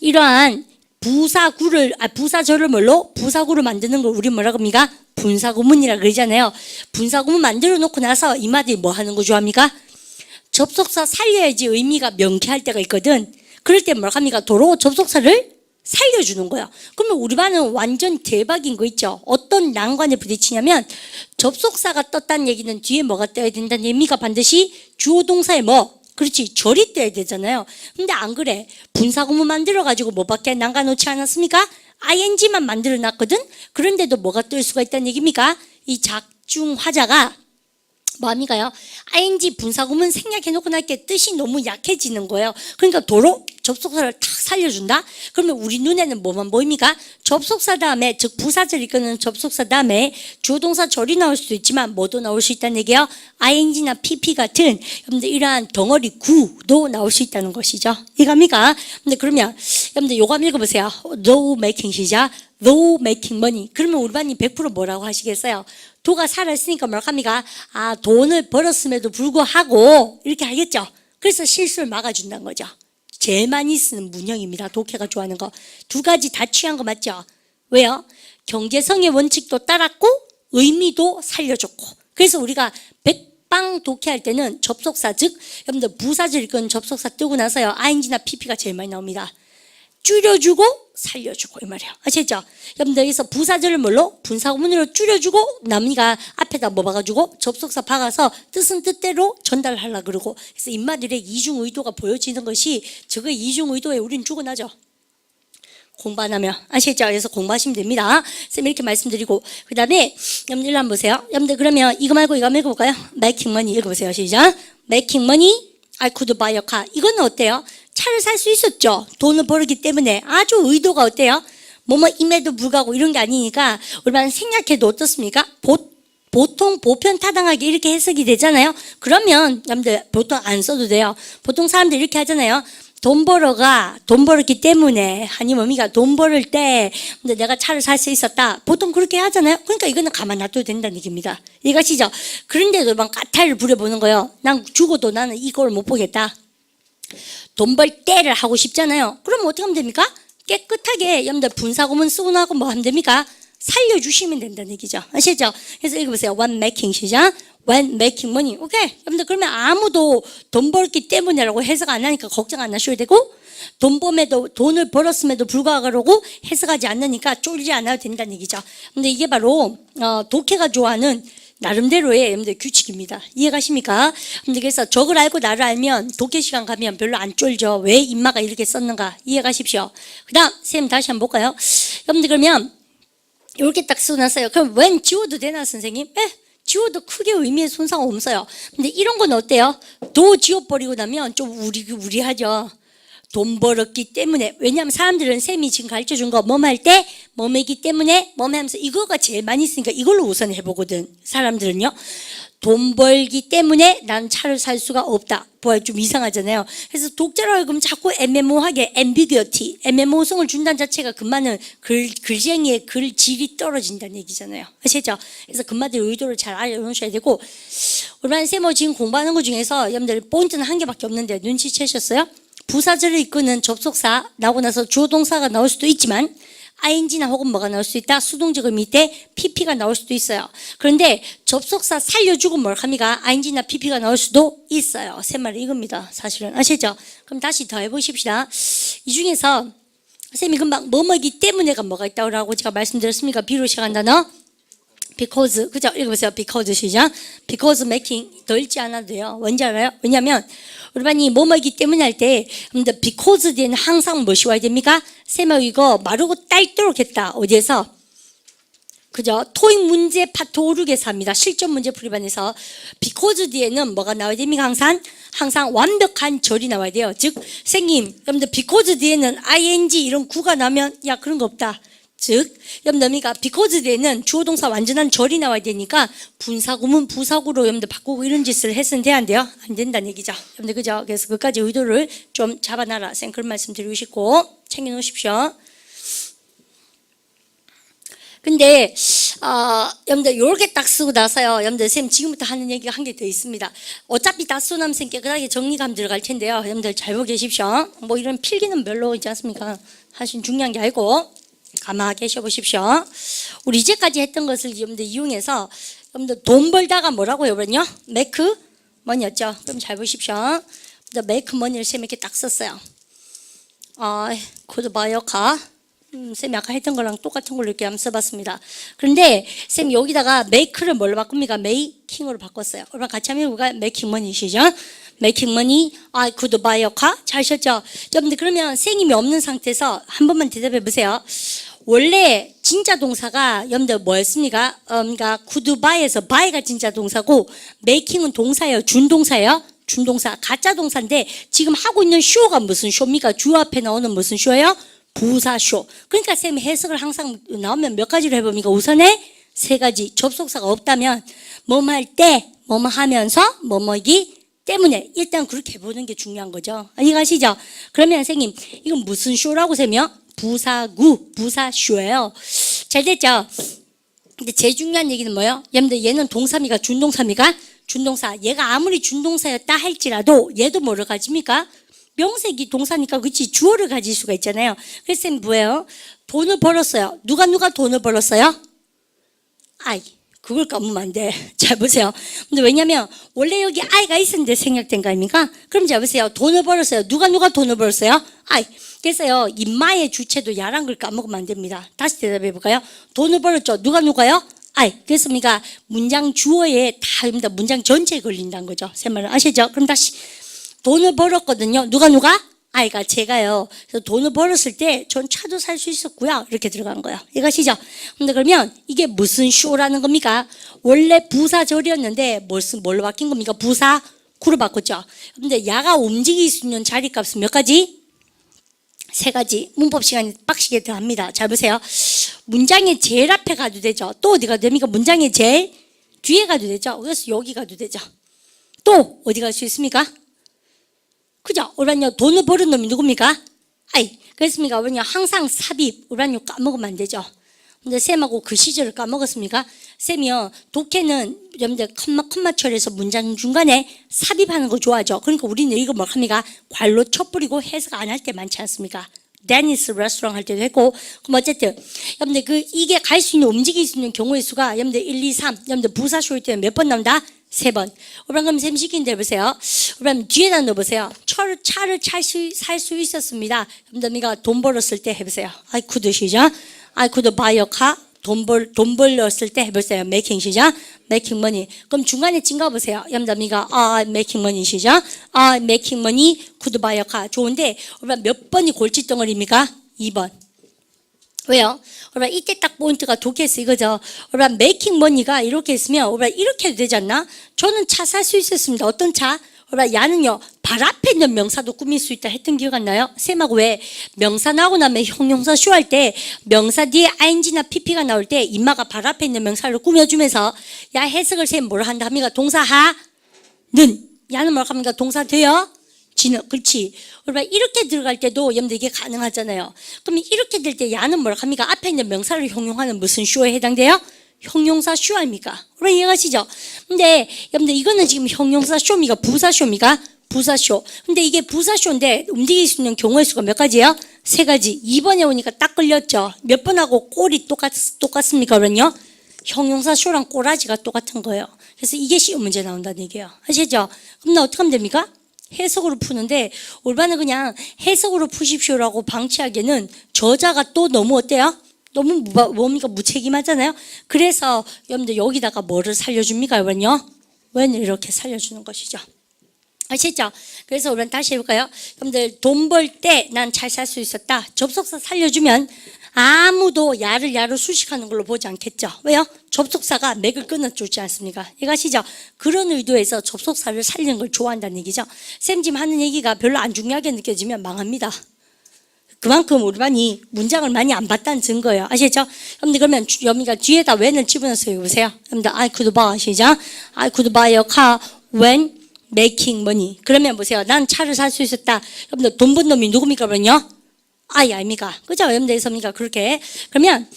이러한 부사절을 뭘로? 부사구를 만드는 걸 우리 뭐라고 합니까? 분사구문이라 그러잖아요. 분사구문 만들어 놓고 나서 이마들이 뭐 하는 거 좋아합니까? 접속사 살려야지 의미가 명쾌할 때가 있거든. 그럴 때 뭐라고 합니까? 도로 접속사를 살려주는 거야. 그러면 우리 반은 완전 대박인 거 있죠. 어떤 난관에 부딪히냐면 접속사가 떴다는 얘기는 뒤에 뭐가 떠야 된다는 의미가 반드시 주어 동사에 그렇지 절이 떼야 되잖아요. 근데 안 그래. 분사구문 만들어가지고 뭐밖에 남겨놓지 않았습니까? ing만 만들어놨거든. 그런데도 뭐가 뜰 수가 있다는 얘기입니까? 이 작중화자가 뭐합니까요? ing 분사구문 생략해놓고 나니까 뜻이 너무 약해지는 거예요. 그러니까 도로 접속사를 탁 살려준다? 그러면 우리 눈에는 뭐만 보입니까? 접속사 다음에 즉 부사절 이끄는 접속사 다음에 주어동사 절이 나올 수도 있지만 뭐도 나올 수 있다는 얘기예요. ing나 pp 같은 여러분들 이러한 덩어리 구도 나올 수 있다는 것이죠. 이해갑니까? 근데 그러면 여러분들 요거 한번 읽어보세요. though making 시작. though making money. 그러면 우리 반이 100% 뭐라고 하시겠어요? 도가 살아있으니까 뭐라고 합니까? 돈을 벌었음에도 불구하고 이렇게 하겠죠. 그래서 실수를 막아준다는 거죠. 제일 많이 쓰는 문형입니다. 독해가 좋아하는 거. 두 가지 다 취한 거 맞죠? 왜요? 경제성의 원칙도 따랐고 의미도 살려줬고. 그래서 우리가 백방 독해할 때는 접속사, 즉 여러분들 부사절 읽은 접속사 뜨고 나서요 ing나 pp가 제일 많이 나옵니다. 줄여주고 살려주고 이 말이에요. 아시죠? 여러분들 여기서 부사절을 뭘로? 분사구문으로 줄여주고 남이가 앞에다 뭐 박아주고 접속사 박아서 뜻은 뜻대로 전달하려고 그러고. 그래서 인마들의 이중 의도가 보여지는 것이 저거 이중 의도에 우린 죽어나죠. 공부 안 하면. 아시죠? 그래서 공부하시면 됩니다. 쌤이 이렇게 말씀드리고. 그 다음에 여러분들 일로 한번 보세요. 여러분들 그러면 이거 말고 이거 한번 읽어볼까요? Making money 읽어보세요. 시작. Making money, I could buy a car. 이거는 어때요? 차를 살 수 있었죠. 돈을 벌었기 때문에. 아주 의도가 어때요? 임에도 불구하고 이런 게 아니니까 우리만 생략해도 어떻습니까? 보통 보편타당하게 이렇게 해석이 되잖아요. 그러면 여러분들 보통 안 써도 돼요. 보통 사람들 이렇게 하잖아요. 돈 벌었기 때문에, 아니면 의미가 돈 벌을 때 내가 차를 살 수 있었다. 보통 그렇게 하잖아요. 그러니까 이거는 가만 놔둬도 된다는 얘기입니다. 이해가시죠? 그런데도 막 까탈을 부려보는 거예요. 난 죽어도 나는 이걸 못 보겠다. 돈 벌 때를 하고 싶잖아요. 그럼 어떻게 하면 됩니까? 깨끗하게 여러분들 분사구문 쓰고 나고 뭐 하면 됩니까? 살려주시면 된다는 얘기죠. 아시죠? 그래서 읽어보세요. When making 시작. When making money. 오케이. 여러분들 그러면 아무도 돈 벌기 때문에라고 해석 안 하니까 걱정 안 하셔도 되고, 돈을 벌었음에도 불구하고 해석하지 않으니까 쫄지 않아도 된다는 얘기죠. 근데 이게 바로 독해가 좋아하는 나름대로의 여러분들 규칙입니다. 이해가십니까? 근데 그래서 적을 알고 나를 알면 독해 시간 가면 별로 안 쫄죠. 왜 인마가 이렇게 썼는가? 이해가십시오. 그 다음 선생님 다시 한번 볼까요? 여러분들 그러면 이렇게 딱 쓰고 났어요. 그럼 when 지워도 되나 선생님? 지워도 크게 의미에 손상 없어요. 근데 이런 건 어때요? 도 지워버리고 나면 좀 우리하죠. 돈 벌었기 때문에. 왜냐하면 사람들은 쌤이 지금 가르쳐준 거 뭐할 때 뭐이기 때문에 하면서 이거가 제일 많이 쓰니까 이걸로 우선 해보거든. 사람들은요. 돈 벌기 때문에 난 차를 살 수가 없다. 뭐야 좀 이상하잖아요. 그래서 독자로 하여금 자꾸 애매모호하게 ambiguity, 애매모호성을 준다는 자체가 금마는 글쟁이의 글질이 떨어진다는 얘기잖아요. 아시죠? 그래서 금마들 의도를 잘 알아놓으셔야 되고, 우리 쌤 지금 공부하는 것 중에서 여러분들 포인트는 한 개밖에 없는데 눈치채셨어요? 부사절을 이끄는 접속사 나오고 나서 주어 동사가 나올 수도 있지만 ing나 혹은 뭐가 나올 수 있다. 수동적 의미 때 pp가 나올 수도 있어요. 그런데 접속사 살려주고 뭘 합니까? ing나 pp가 나올 수도 있어요. 세 말이 이겁니다. 사실은. 아시죠? 그럼 다시 더 해보십시다. 이 중에서 쌤이 금방 뭐뭐이기 때문에가 뭐가 있다고 제가 말씀드렸습니까? 비로 시작한 단어 because. 그죠? 읽어보세요. because 시작. because making 더 읽지 않아도 돼요. 뭔지 알아요? 왜냐하면 우리 반이 뭐뭐이기 때문에 할 때 because 뒤에는 항상 무엇이 와야 됩니까? 쌤아 이거 마르고 딸도록 했다. 어디에서? 그죠? 토익 문제 파트 5, 6에서 합니다. 실전 문제 풀이반에서 because 뒤에는 뭐가 나와야 됩니까? 항상 완벽한 절이 나와야 돼요. 즉 선생님 여러분들 because 뒤에는 ing 이런 구가 나면 야 그런 거 없다. 즉 여러분들 because 뒤에는 주어 동사 완전한 절이 나와야 되니까 분사구문 부사구로 여러분들 바꾸고 이런 짓을 했으면 돼야 안 돼요? 안 된다는 얘기죠. 여러분들 그죠? 그래서 그까지 의도를 좀 잡아놔라. 쌤 그런 말씀 드리고 싶고 챙겨 놓으십시오. 근데 여러분들 이렇게 딱 쓰고 나서요. 여러분들 쌤 지금부터 하는 얘기가 한 개 더 있습니다. 어차피 다 쓰고 나면 쌤 깨끗하게 정리감 들어갈 텐데요. 여러분들 잘 보고 계십시오. 뭐 이런 필기는 별로 있지 않습니까? 사실 중요한 게 아니고 가만히 계셔 보십시오. 우리 이제까지 했던 것을 여러분들 이용해서 여러분들 돈 벌다가 뭐라고 해버렸냐? make money였죠. 그럼 잘 보십시오. make money를 쌤 이렇게 딱 썼어요. could buy a car. 쌤이 아까 했던 거랑 똑같은 걸로 이렇게 한번 써봤습니다. 그런데 쌤 여기다가 make를 뭘로 바꿉니까? making으로 바꿨어요. 얼마 같이 하면 우리가 making money시죠? making money, I could buy a car. 잘 하셨죠? 여러분들 그러면 선생님이 없는 상태에서 한 번만 대답해 보세요. 원래 진짜 동사가 여러분들 뭐였습니까? 그러니까 could buy에서 buy가 진짜 동사고 making은 동사예요. 준동사예요. 준동사. 가짜 동사인데 지금 하고 있는 쇼가 무슨 쇼입니까? 주어 앞에 나오는 무슨 쇼예요? 부사쇼. 그러니까 쌤 해석을 항상 나오면 몇 가지로 해봅니까? 우선에 세 가지. 접속사가 없다면 뭐뭐 할 때, 뭐뭐 하면서, 뭐뭐이기 때문에 일단 그렇게 해보는 게 중요한 거죠. 이해가시죠? 그러면 선생님 이건 무슨 쇼라고 쌤이요? 부사구, 부사쇼예요. 잘 됐죠? 근데 제일 중요한 얘기는 뭐예요? 얘는 동사입니까? 준동사입니까? 준동사. 얘가 아무리 준동사였다 할지라도 얘도 뭐를 가집니까? 명색이 동사니까 그치 주어를 가질 수가 있잖아요. 그래서 쌤 뭐예요? 돈을 벌었어요. 누가 돈을 벌었어요? I. 그걸 까먹으면 안 돼. 잘 보세요. 근데 왜냐면 원래 여기 I가 있었는데 생략된 거 아닙니까? 그럼 잘 보세요. 돈을 벌었어요. 누가 돈을 벌었어요? I. 그래서요, 인마의 주체도 야란 걸 까먹으면 안 됩니다. 다시 대답해 볼까요? 돈을 벌었죠. 누가요? I. 그렇습니까? 문장 주어에 다 문장 전체에 걸린다는 거죠. 제 말을 아시죠? 그럼 다시 돈을 벌었거든요. 누가? I가 제가요. 그래서 돈을 벌었을 때 전 차도 살 수 있었고요. 이렇게 들어간 거예요. 이해가시죠? 근데 그러면 이게 무슨 쇼라는 겁니까? 원래 부사절이었는데 뭘로 바뀐 겁니까? 부사 구로 바꿨죠. 근데 야가 움직일 수 있는 자리 값은 몇 가지? 3가지. 문법 시간이 빡시게 들어갑니다. 잘 보세요. 문장의 제일 앞에 가도 되죠. 또 어디 가도 됩니까? 문장의 제일 뒤에 가도 되죠. 그래서 여기 가도 되죠. 또 어디 갈 수 있습니까? 그죠? 우리는요, 돈을 버는 놈이 누굽니까? 아이. 그렇습니까? 우리는 항상 삽입, 우리는요, 까먹으면 안 되죠. 근데 쌤하고 그 시절을 까먹었습니까? 쌤이요, 독해는 여러분들 컴마철에서 문장 중간에 삽입하는 거 좋아하죠. 그러니까 우리는 이거 뭐 합니까? 괄로 쳐버리고 해석 안 할 때 많지 않습니까? 데니스 레스토랑 할 때도 했고. 그럼 어쨌든 여러분들 이게 갈 수 있는, 움직일 수 있는 경우의 수가 여러분들 1, 2, 3 여러분들 부사쇼일 때는 몇 번 나온다? 3번. 그럼 쌤 시킨 대로 보세요. 그럼 뒤에다 넣어보세요. 차를 살 수 있었습니다. 여러분들 돈 벌었을 때 해보세요. I could 시작. I could buy a car. 돈 벌었을 때 해보세요. making 시작. making money. 그럼 중간에 찡가 보세요. 여러분들 making money 시작. making money could buy a car. 좋은데 몇 번이 골칫덩어리입니까? 2번. 왜요? 이때 딱 포인트가 독해서 이거죠. making money가 이렇게 있으면 이렇게 해도 되지 않나? 저는 차 살 수 있었습니다. 어떤 차? 야는요, 발 앞에 있는 명사도 꾸밀 수 있다 했던 기억 안 나요? 쌤하고 왜 명사 나오고 나면 형용사 쇼할 때 명사 뒤에 ing나 pp가 나올 때 인마가 발 앞에 있는 명사를 꾸며주면서 야, 해석을 쌤 뭘 한다 합니까? 동사 하는. 야는 뭘 합니까? 동사 되어 지는. 그렇지. 이렇게 들어갈 때도 여러분들 이게 가능하잖아요. 그러면 이렇게 될 때 야는 뭘 합니까? 앞에 있는 명사를 형용하는 무슨 쇼에 해당돼요? 형용사 쇼 아닙니까? 이해가시죠? 근데 여러분들 이거는 지금 형용사 쇼입니까? 부사 쇼입니까? 부사 쇼. 근데 이게 부사 쇼인데 움직일 수 있는 경우의 수가 몇 가지예요? 3가지. 2번에 오니까 딱 걸렸죠. 몇 번하고 꼴이 똑같습니까? 그러면요. 형용사 쇼랑 꼬라지가 똑같은 거예요. 그래서 이게 시험 문제 나온다는 얘기예요. 아시죠? 그럼 나 어떻게 하면 됩니까? 해석으로 푸는데 올바는 그냥 해석으로 푸십시오라고 방치하기에는 저자가 또 너무 어때요? 너무 뭡니까? 무책임하잖아요. 그래서 여러분들 여기다가 뭐를 살려줍니까? 여러분요? 웬 이렇게 살려주는 것이죠. 아시죠? 그래서 우리는 다시 해볼까요? 여러분들 돈 벌 때 난 잘 살 수 있었다. 접속사 살려주면 아무도 야를 수식하는 걸로 보지 않겠죠. 왜요? 접속사가 맥을 끊어주지 않습니까? 이거 아시죠? 그런 의도에서 접속사를 살리는 걸 좋아한다는 얘기죠. 쌤 지금 하는 얘기가 별로 안 중요하게 느껴지면 망합니다. 그만큼 우리 반이 문장을 많이 안 봤다는 증거예요. 아시죠? 여러분들 그러면 여미가 뒤에다 when을 집어넣어서 보세요. 여러분들 I could buy 시작. I could buy a car when making money. 그러면 보세요. 난 차를 살 수 있었다. 여러분들 돈 번 놈이 누굽니까? 그러면요? I 아닙니까? 그죠? 여러분들에서입니까? 그렇게. 그러면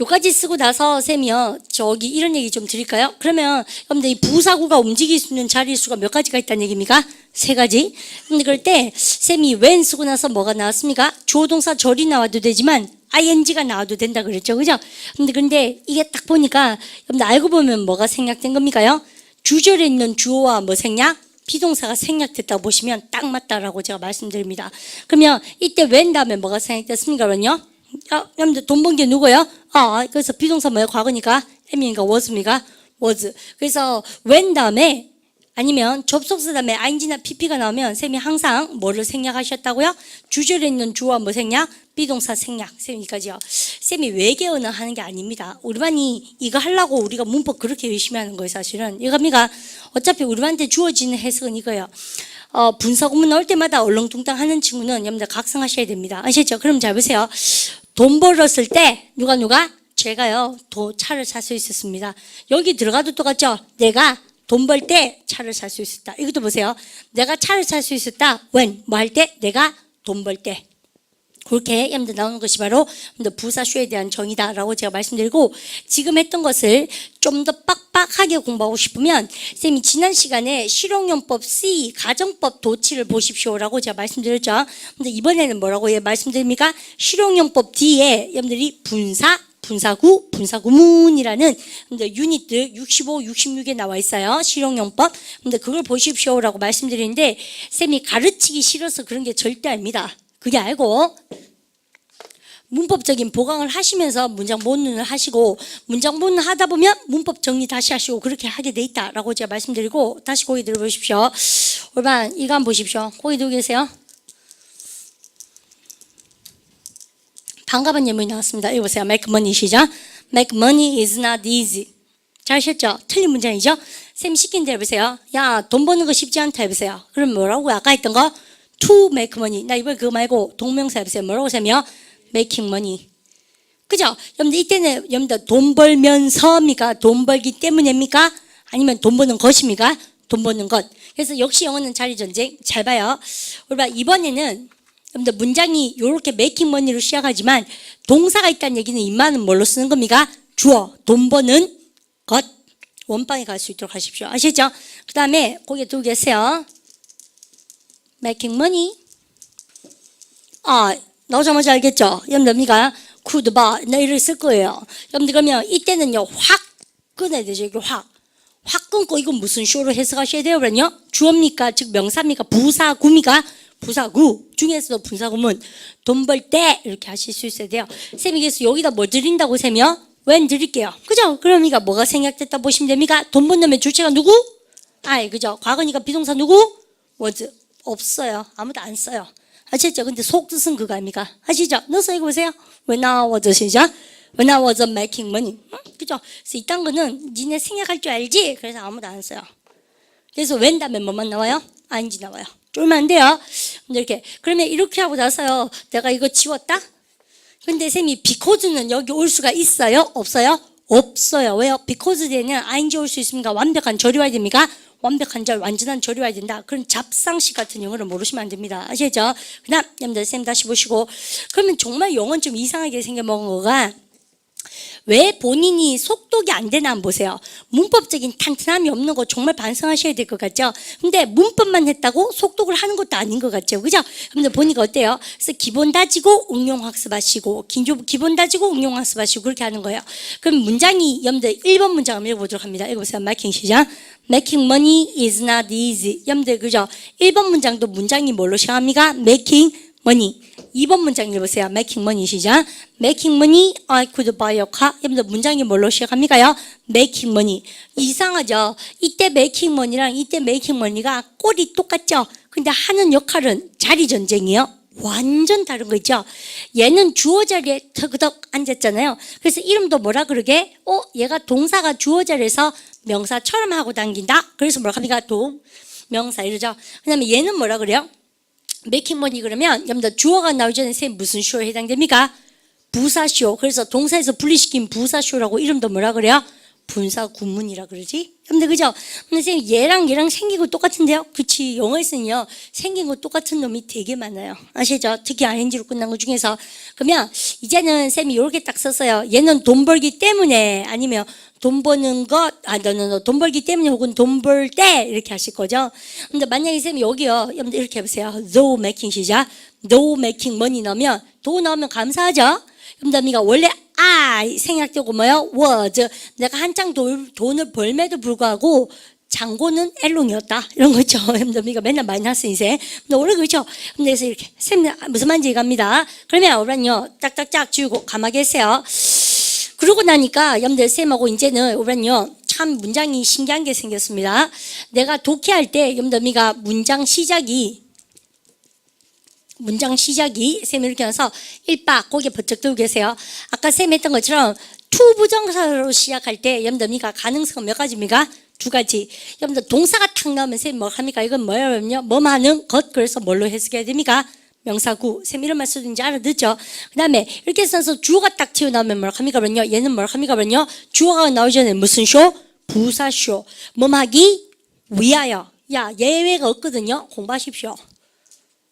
요까지 쓰고 나서 쌤이요. 저기 이런 얘기 좀 드릴까요? 그러면 여러분들 이 부사구가 움직일 수 있는 자리수가 몇 가지가 있다는 얘기입니까? 3가지. 근데 그럴 때 쌤이 when 쓰고 나서 뭐가 나왔습니까? 주어 동사 절이 나와도 되지만 ing가 나와도 된다 그랬죠. 그죠? 근데 이게 딱 보니까 여러분들 알고 보면 뭐가 생략된 겁니까요? 주절에 있는 주어와 뭐 생략? 비동사가 생략됐다고 보시면 딱 맞다라고 제가 말씀드립니다. 그러면 이때 when 다음에 뭐가 생략됐습니까? 그러면요? 여러분들 돈 번 게 누구예요? 그래서 비동사 뭐예요? 과거니까 am인가 was입니까? was. 그래서 when 다음에 아니면 접속사 다음에 ing나 pp가 나오면 쌤이 항상 뭐를 생략하셨다고요? 주절에 있는 주어와 뭐 생략? 비동사 생략. 쌤이까지요. 쌤이 외계 언어 하는 게 아닙니다. 우리 반이 이거 하려고 우리가 문법 그렇게 열심히 하는 거예요, 사실은. 이겁니까? 어차피 우리 반한테 주어지는 해석은 이거예요. 분사 구문 나올 때마다 얼렁뚱땅 하는 친구는 여러분들 각성하셔야 됩니다. 아시죠? 그럼 잘 보세요. 돈 벌었을 때 누가? 제가요. 차를 살 수 있었습니다. 여기 들어가도 똑같죠? 내가 돈 벌 때 차를 살 수 있었다. 이것도 보세요. 내가 차를 살 수 있었다. when 뭐 할 때? 내가 돈 벌 때. 그렇게 여러분들 나오는 것이 바로 부사쇼에 대한 정의다라고 제가 말씀드리고, 지금 했던 것을 좀 더 빡빡하게 공부하고 싶으면 쌤이 지난 시간에 실용용법 C 가정법 도치를 보십시오라고 제가 말씀드렸죠. 근데 이번에는 뭐라고 말씀드립니까? 실용용법 D에 여러분들이 분사 분사구, 분사구문이라는 유닛들 65, 66에 나와 있어요. 실용용법. 근데 그걸 보십시오라고 말씀드리는데 쌤이 가르치기 싫어서 그런 게 절대 아닙니다. 그게 알고 문법적인 보강을 하시면서 문장 본문을 하시고 문장 본문 하다 보면 문법 정리 다시 하시고 그렇게 하게 돼 있다라고 제가 말씀드리고 다시 고개 들어보십시오. 올반 이거 한번 보십시오. 고개 들고 계세요. 반가운 예문이 나왔습니다. 읽어보세요. Make money 시작. Make money is not easy. 잘 하셨죠? 틀린 문장이죠? 쌤 시킨 대로 해보세요. 야, 돈 버는 거 쉽지 않다 해보세요. 그럼 뭐라고? 아까 했던 거? To make money. 나 이번에 그거 말고 동명사 해보세요. 뭐라고 쌤이요? Making money. 그죠? 여러분들 이때는 여러분들 돈 벌면서입니까? 돈 벌기 때문입니까? 아니면 돈 버는 것입니까? 돈 버는 것. 그래서 역시 영어는 자리 전쟁. 잘 봐요. 우리 이번에는 여러분들 문장이 이렇게 메이킹 머니로 시작하지만 동사가 있다는 얘기는 인마는 뭘로 쓰는 겁니까? 주어, 돈 버는 것. 원방에 갈 수 있도록 하십시오. 아시죠? 그 다음에 고개 들고 계세요. making money. 나오자마자 알겠죠? 여러분들 could buy 이를 쓸 거예요. 여러분들 그러면 이때는요 확 끊어야 되죠. 이거 확 끊고 이건 무슨 쇼로 해석하셔야 돼요? 그러면요 주어입니까? 즉 명사입니까? 부사구입니까? 부사구 중에서도 분사구문 돈 벌 때 이렇게 하실 수 있어야 돼요. 쌤이 그래서 여기다 뭐 드린다고 쌤이요? when 드릴게요. 그죠? 그러니까 뭐가 생략됐다 보시면 됩니까? 돈 번다면 주체가 누구? 그죠? 과거니까 비동사 누구? was 없어요. 아무도 안 써요. 아시죠? 근데 속뜻은 그거 아닙니까? 아시죠? 넣어서 읽어보세요. When I was 시작. When I was making money. 그죠? 그래서 이딴 거는 니네 생략할 줄 알지? 그래서 아무도 안 써요. 그래서 when 다음에 뭐만 나와요? ing 나와요. 쫄면 안 돼요. 근데 이렇게 그러면 이렇게 하고 나서요. 내가 이거 지웠다? 근데 쌤이 because는 여기 올 수가 있어요? 없어요? 없어요. 왜요? because 뒤에는 ing 올 수 있습니까? 완벽한 절이 와야 됩니까? 완벽한 절, 완전한 절이 와야 된다. 그런 잡상식 같은 영어를 모르시면 안 됩니다. 아시죠? 그 다음, 여러분들 쌤 다시 보시고. 그러면 정말 영어는 좀 이상하게 생겨먹은 거가 왜 본인이 속독이 안 되나 한번 보세요. 문법적인 탄탄함이 없는 거 정말 반성하셔야 될 것 같죠? 근데 문법만 했다고 속독을 하는 것도 아닌 것 같죠? 그죠? 여러분들 보니까 어때요? 그래서 기본 다지고 응용 학습하시고 기본 다지고 응용 학습하시고 그렇게 하는 거예요. 그럼 문장이 여러분들 1번 문장 한번 읽어보도록 합니다. 읽어보세요. 마킹 시작. Making money is not easy. 여러분들 그죠? 1번 문장도 문장이 뭘로 시작합니까? Making money. 2번 문장 읽어보세요. Making money 시작. Making money, I could buy a car. 여러분들 문장이 뭘로 시작합니까요? Making money. 이상하죠? 이때 making money랑 이때 making money가 꼴이 똑같죠? 근데 하는 역할은 자리 전쟁이에요. 완전 다른 거 있죠? 얘는 주어 자리에 터그덕 앉았잖아요. 그래서 이름도 뭐라 그러게? 얘가 동사가 주어 자리에서 명사처럼 하고 당긴다? 그래서 뭐라 합니까? 명사 이러죠? 그 다음에 얘는 뭐라 그래요? 메이킹 머니 그러면 여러분들 주어가 나오기 전에 쌤 무슨 쇼에 해당됩니까? 부사쇼. 그래서 동사에서 분리시킨 부사쇼라고 이름도 뭐라 그래요? 분사구문이라 그러지? 여러분들 그죠? 근데 쌤 얘랑 생긴 거 똑같은데요? 그치 영어에서는요 생긴 거 똑같은 놈이 되게 많아요. 아시죠? 특히 ing로 끝난 것 중에서. 그러면 이제는 쌤이 이렇게 딱 썼어요. 얘는 돈 벌기 때문에 아니면 돈 버는 것, 돈 벌기 때문에 혹은 돈 벌 때 이렇게 하실 거죠. 근데 만약에 쌤이 여기요, 여러분들 이렇게 해보세요. though making 시작. though making money 넣으면, though 넣으면 감사하죠? 여러분들 원래 생략되고 뭐요? was. 내가 한창 돈을 벌매도 불구하고 장고는 엘롱이었다. 이런 거 있죠. 여러분들 맨날 마이너스 인생. 근데 원래 그렇죠. 근데 그래서 이렇게, 쌤 무슨 말인지 갑니다. 그러면 오란요, 딱딱딱 지우고 가만히 계세요. 그러고 나니까 여러분들 쌤하고 이제는 오란요 참 문장이 신기한 게 생겼습니다. 내가 독해할 때 여러분들 문장 시작이 쌤이 이렇게 해서 일박 고개 번쩍 들고 계세요. 아까 쌤 했던 것처럼 to 부정사로 시작할 때 여러분들 가능성은 몇 가지입니까? 두 가지. 여러분들 동사가 탁 나오면 쌤 뭐 합니까? 이건 뭐냐면요 뭐 하는 것. 그래서 뭘로 해석해야 됩니까? 명사구. 쌤 이런 말 쓰는지 알아듣죠? 그 다음에 이렇게 써서 주어가 딱 튀어나오면 뭐라 합니까? 그러면요. 얘는 뭐라 합니까? 그러면요. 주어가 나오기 전에 무슨 쇼? 부사쇼. 뭐하기? 위하여. 야, 예외가 없거든요. 공부하십시오.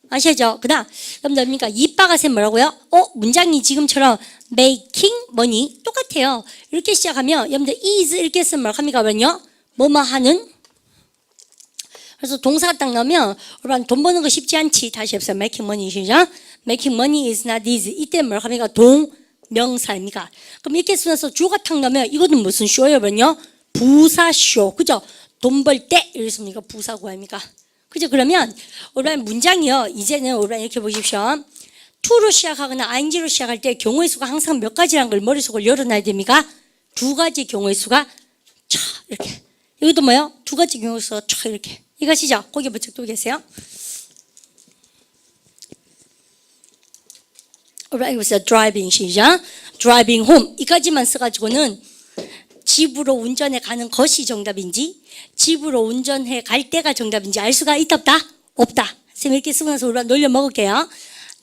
아시죠? 그 다음, 여러분들 이빠가 쌤 뭐라고요? 문장이 지금처럼 making money 똑같아요. 이렇게 시작하면 여러분들 is 이렇게 쓰면 뭐라 합니까? 그러면요. 뭐뭐 하는 그래서 동사가 딱 나오면 우리는 돈 버는 거 쉽지 않지. 다시 해보세요. Making money 시작. Making money is not easy. 이때 뭘 합니까? 명사입니까? 그럼 이렇게 쓰면서 주어가 탁 나면 이거는 무슨 쇼예요? 부사쇼. 그죠? 돈 벌 때 이랬습니까? 부사구합니까? 그죠? 그러면 우리 문장이요. 이제는 우리 이렇게 보십시오. to로 시작하거나 ing로 시작할 때 경우의 수가 항상 몇 가지라는 걸 머릿속을 열어놔야 됩니까? 두 가지 경우의 수가 차 이렇게. 이것도 뭐예요? 두 가지 경우의 수가 차 이렇게. 이것이죠? 거기 부쩍 또 계세요. Alright, 그래서 driving 시작. driving home 이까지만 써가지고는 집으로 운전해 가는 것이 정답인지 집으로 운전해 갈 때가 정답인지 알 수가 있다 없다? 없다. 쌤 이렇게 쓰고 나서 우리가 놀려 먹을게요.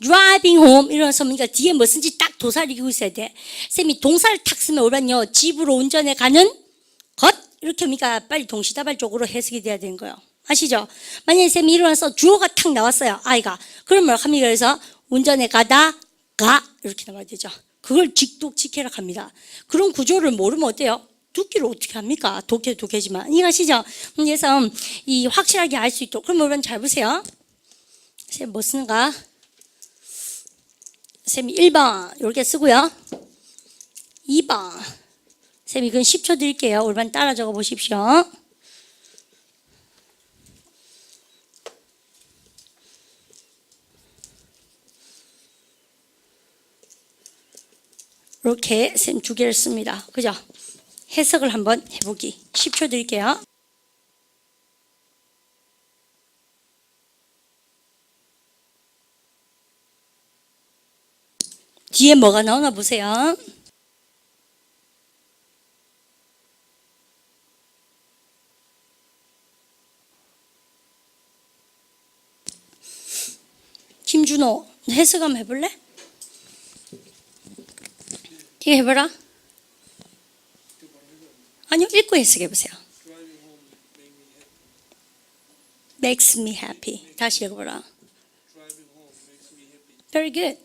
driving home 이러면서 그러니까 뒤에 뭐 쓴지 딱 도사를 이기고 있어야 돼. 쌤이 동사를 탁 쓰면 우리는요 집으로 운전해 가는 것 이렇게 하니까 빨리 동시다발적으로 해석이 돼야 되는 거예요. 아시죠? 만약에 쌤이 일어나서 주어가 탁 나왔어요. 아이가. 그러면 합니까? 그래서 운전해 가다 가 이렇게 나와야 되죠. 그걸 직독직해라 합니다. 그런 구조를 모르면 어때요? 듣기를 어떻게 합니까? 독해지만 이해하시죠? 그래서 이 확실하게 알 수 있도록 그럼 여러분 잘 보세요. 쌤 뭐 쓰는가? 쌤이 1번 이렇게 쓰고요. 2번 쌤이 이건 10초 드릴게요. 여러분 따라 적어 보십시오. 이렇게 쌤 두 개를 씁니다. 그죠? 해석을 한번 해보기. 10초 드릴게요. 뒤에 뭐가 나오나 보세요. 김준호 해석 한번 해볼래? 이거 해봐라. 아니요, 읽고 해석해보세요. Makes me happy. 다시 읽어보라. Very good.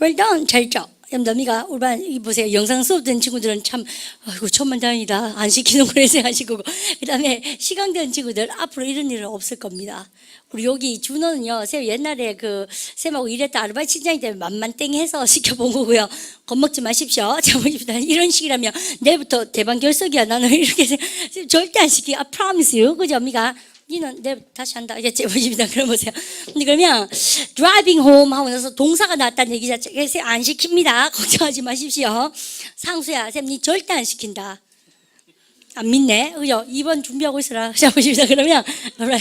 Well done. 잘했죠? 여러분들 우리 이 보세요. 영상 수업 된 친구들은 참 아이고 천만다행이다. 안 시키는구나 생각하시고 그다음에 시간 된 친구들 앞으로 이런 일은 없을 겁니다. 우리 여기 준호는요. 쌤 옛날에 그 쌤하고 일했던 아르바이트 팀장이 때문에 만만땡해서 시켜본 거고요. 겁먹지 마십시오. 자 보십시오. 이런 식이라면 내일부터 대반 결석이야. 나는 이렇게 절대 안 시키. I promise you. 그죠? 언니가 니는 내 다시 한다. 이제 보십니다. 그럼 보세요. 근데 그러면 driving home 하고 나서 동사가 나왔다는 얘기 자체가 안 시킵니다. 걱정하지 마십시오. 상수야, 쌤 니 절대 안 시킨다. 안 믿네. 그죠? 2번 준비하고 있으라. 자 보십니다. 그러면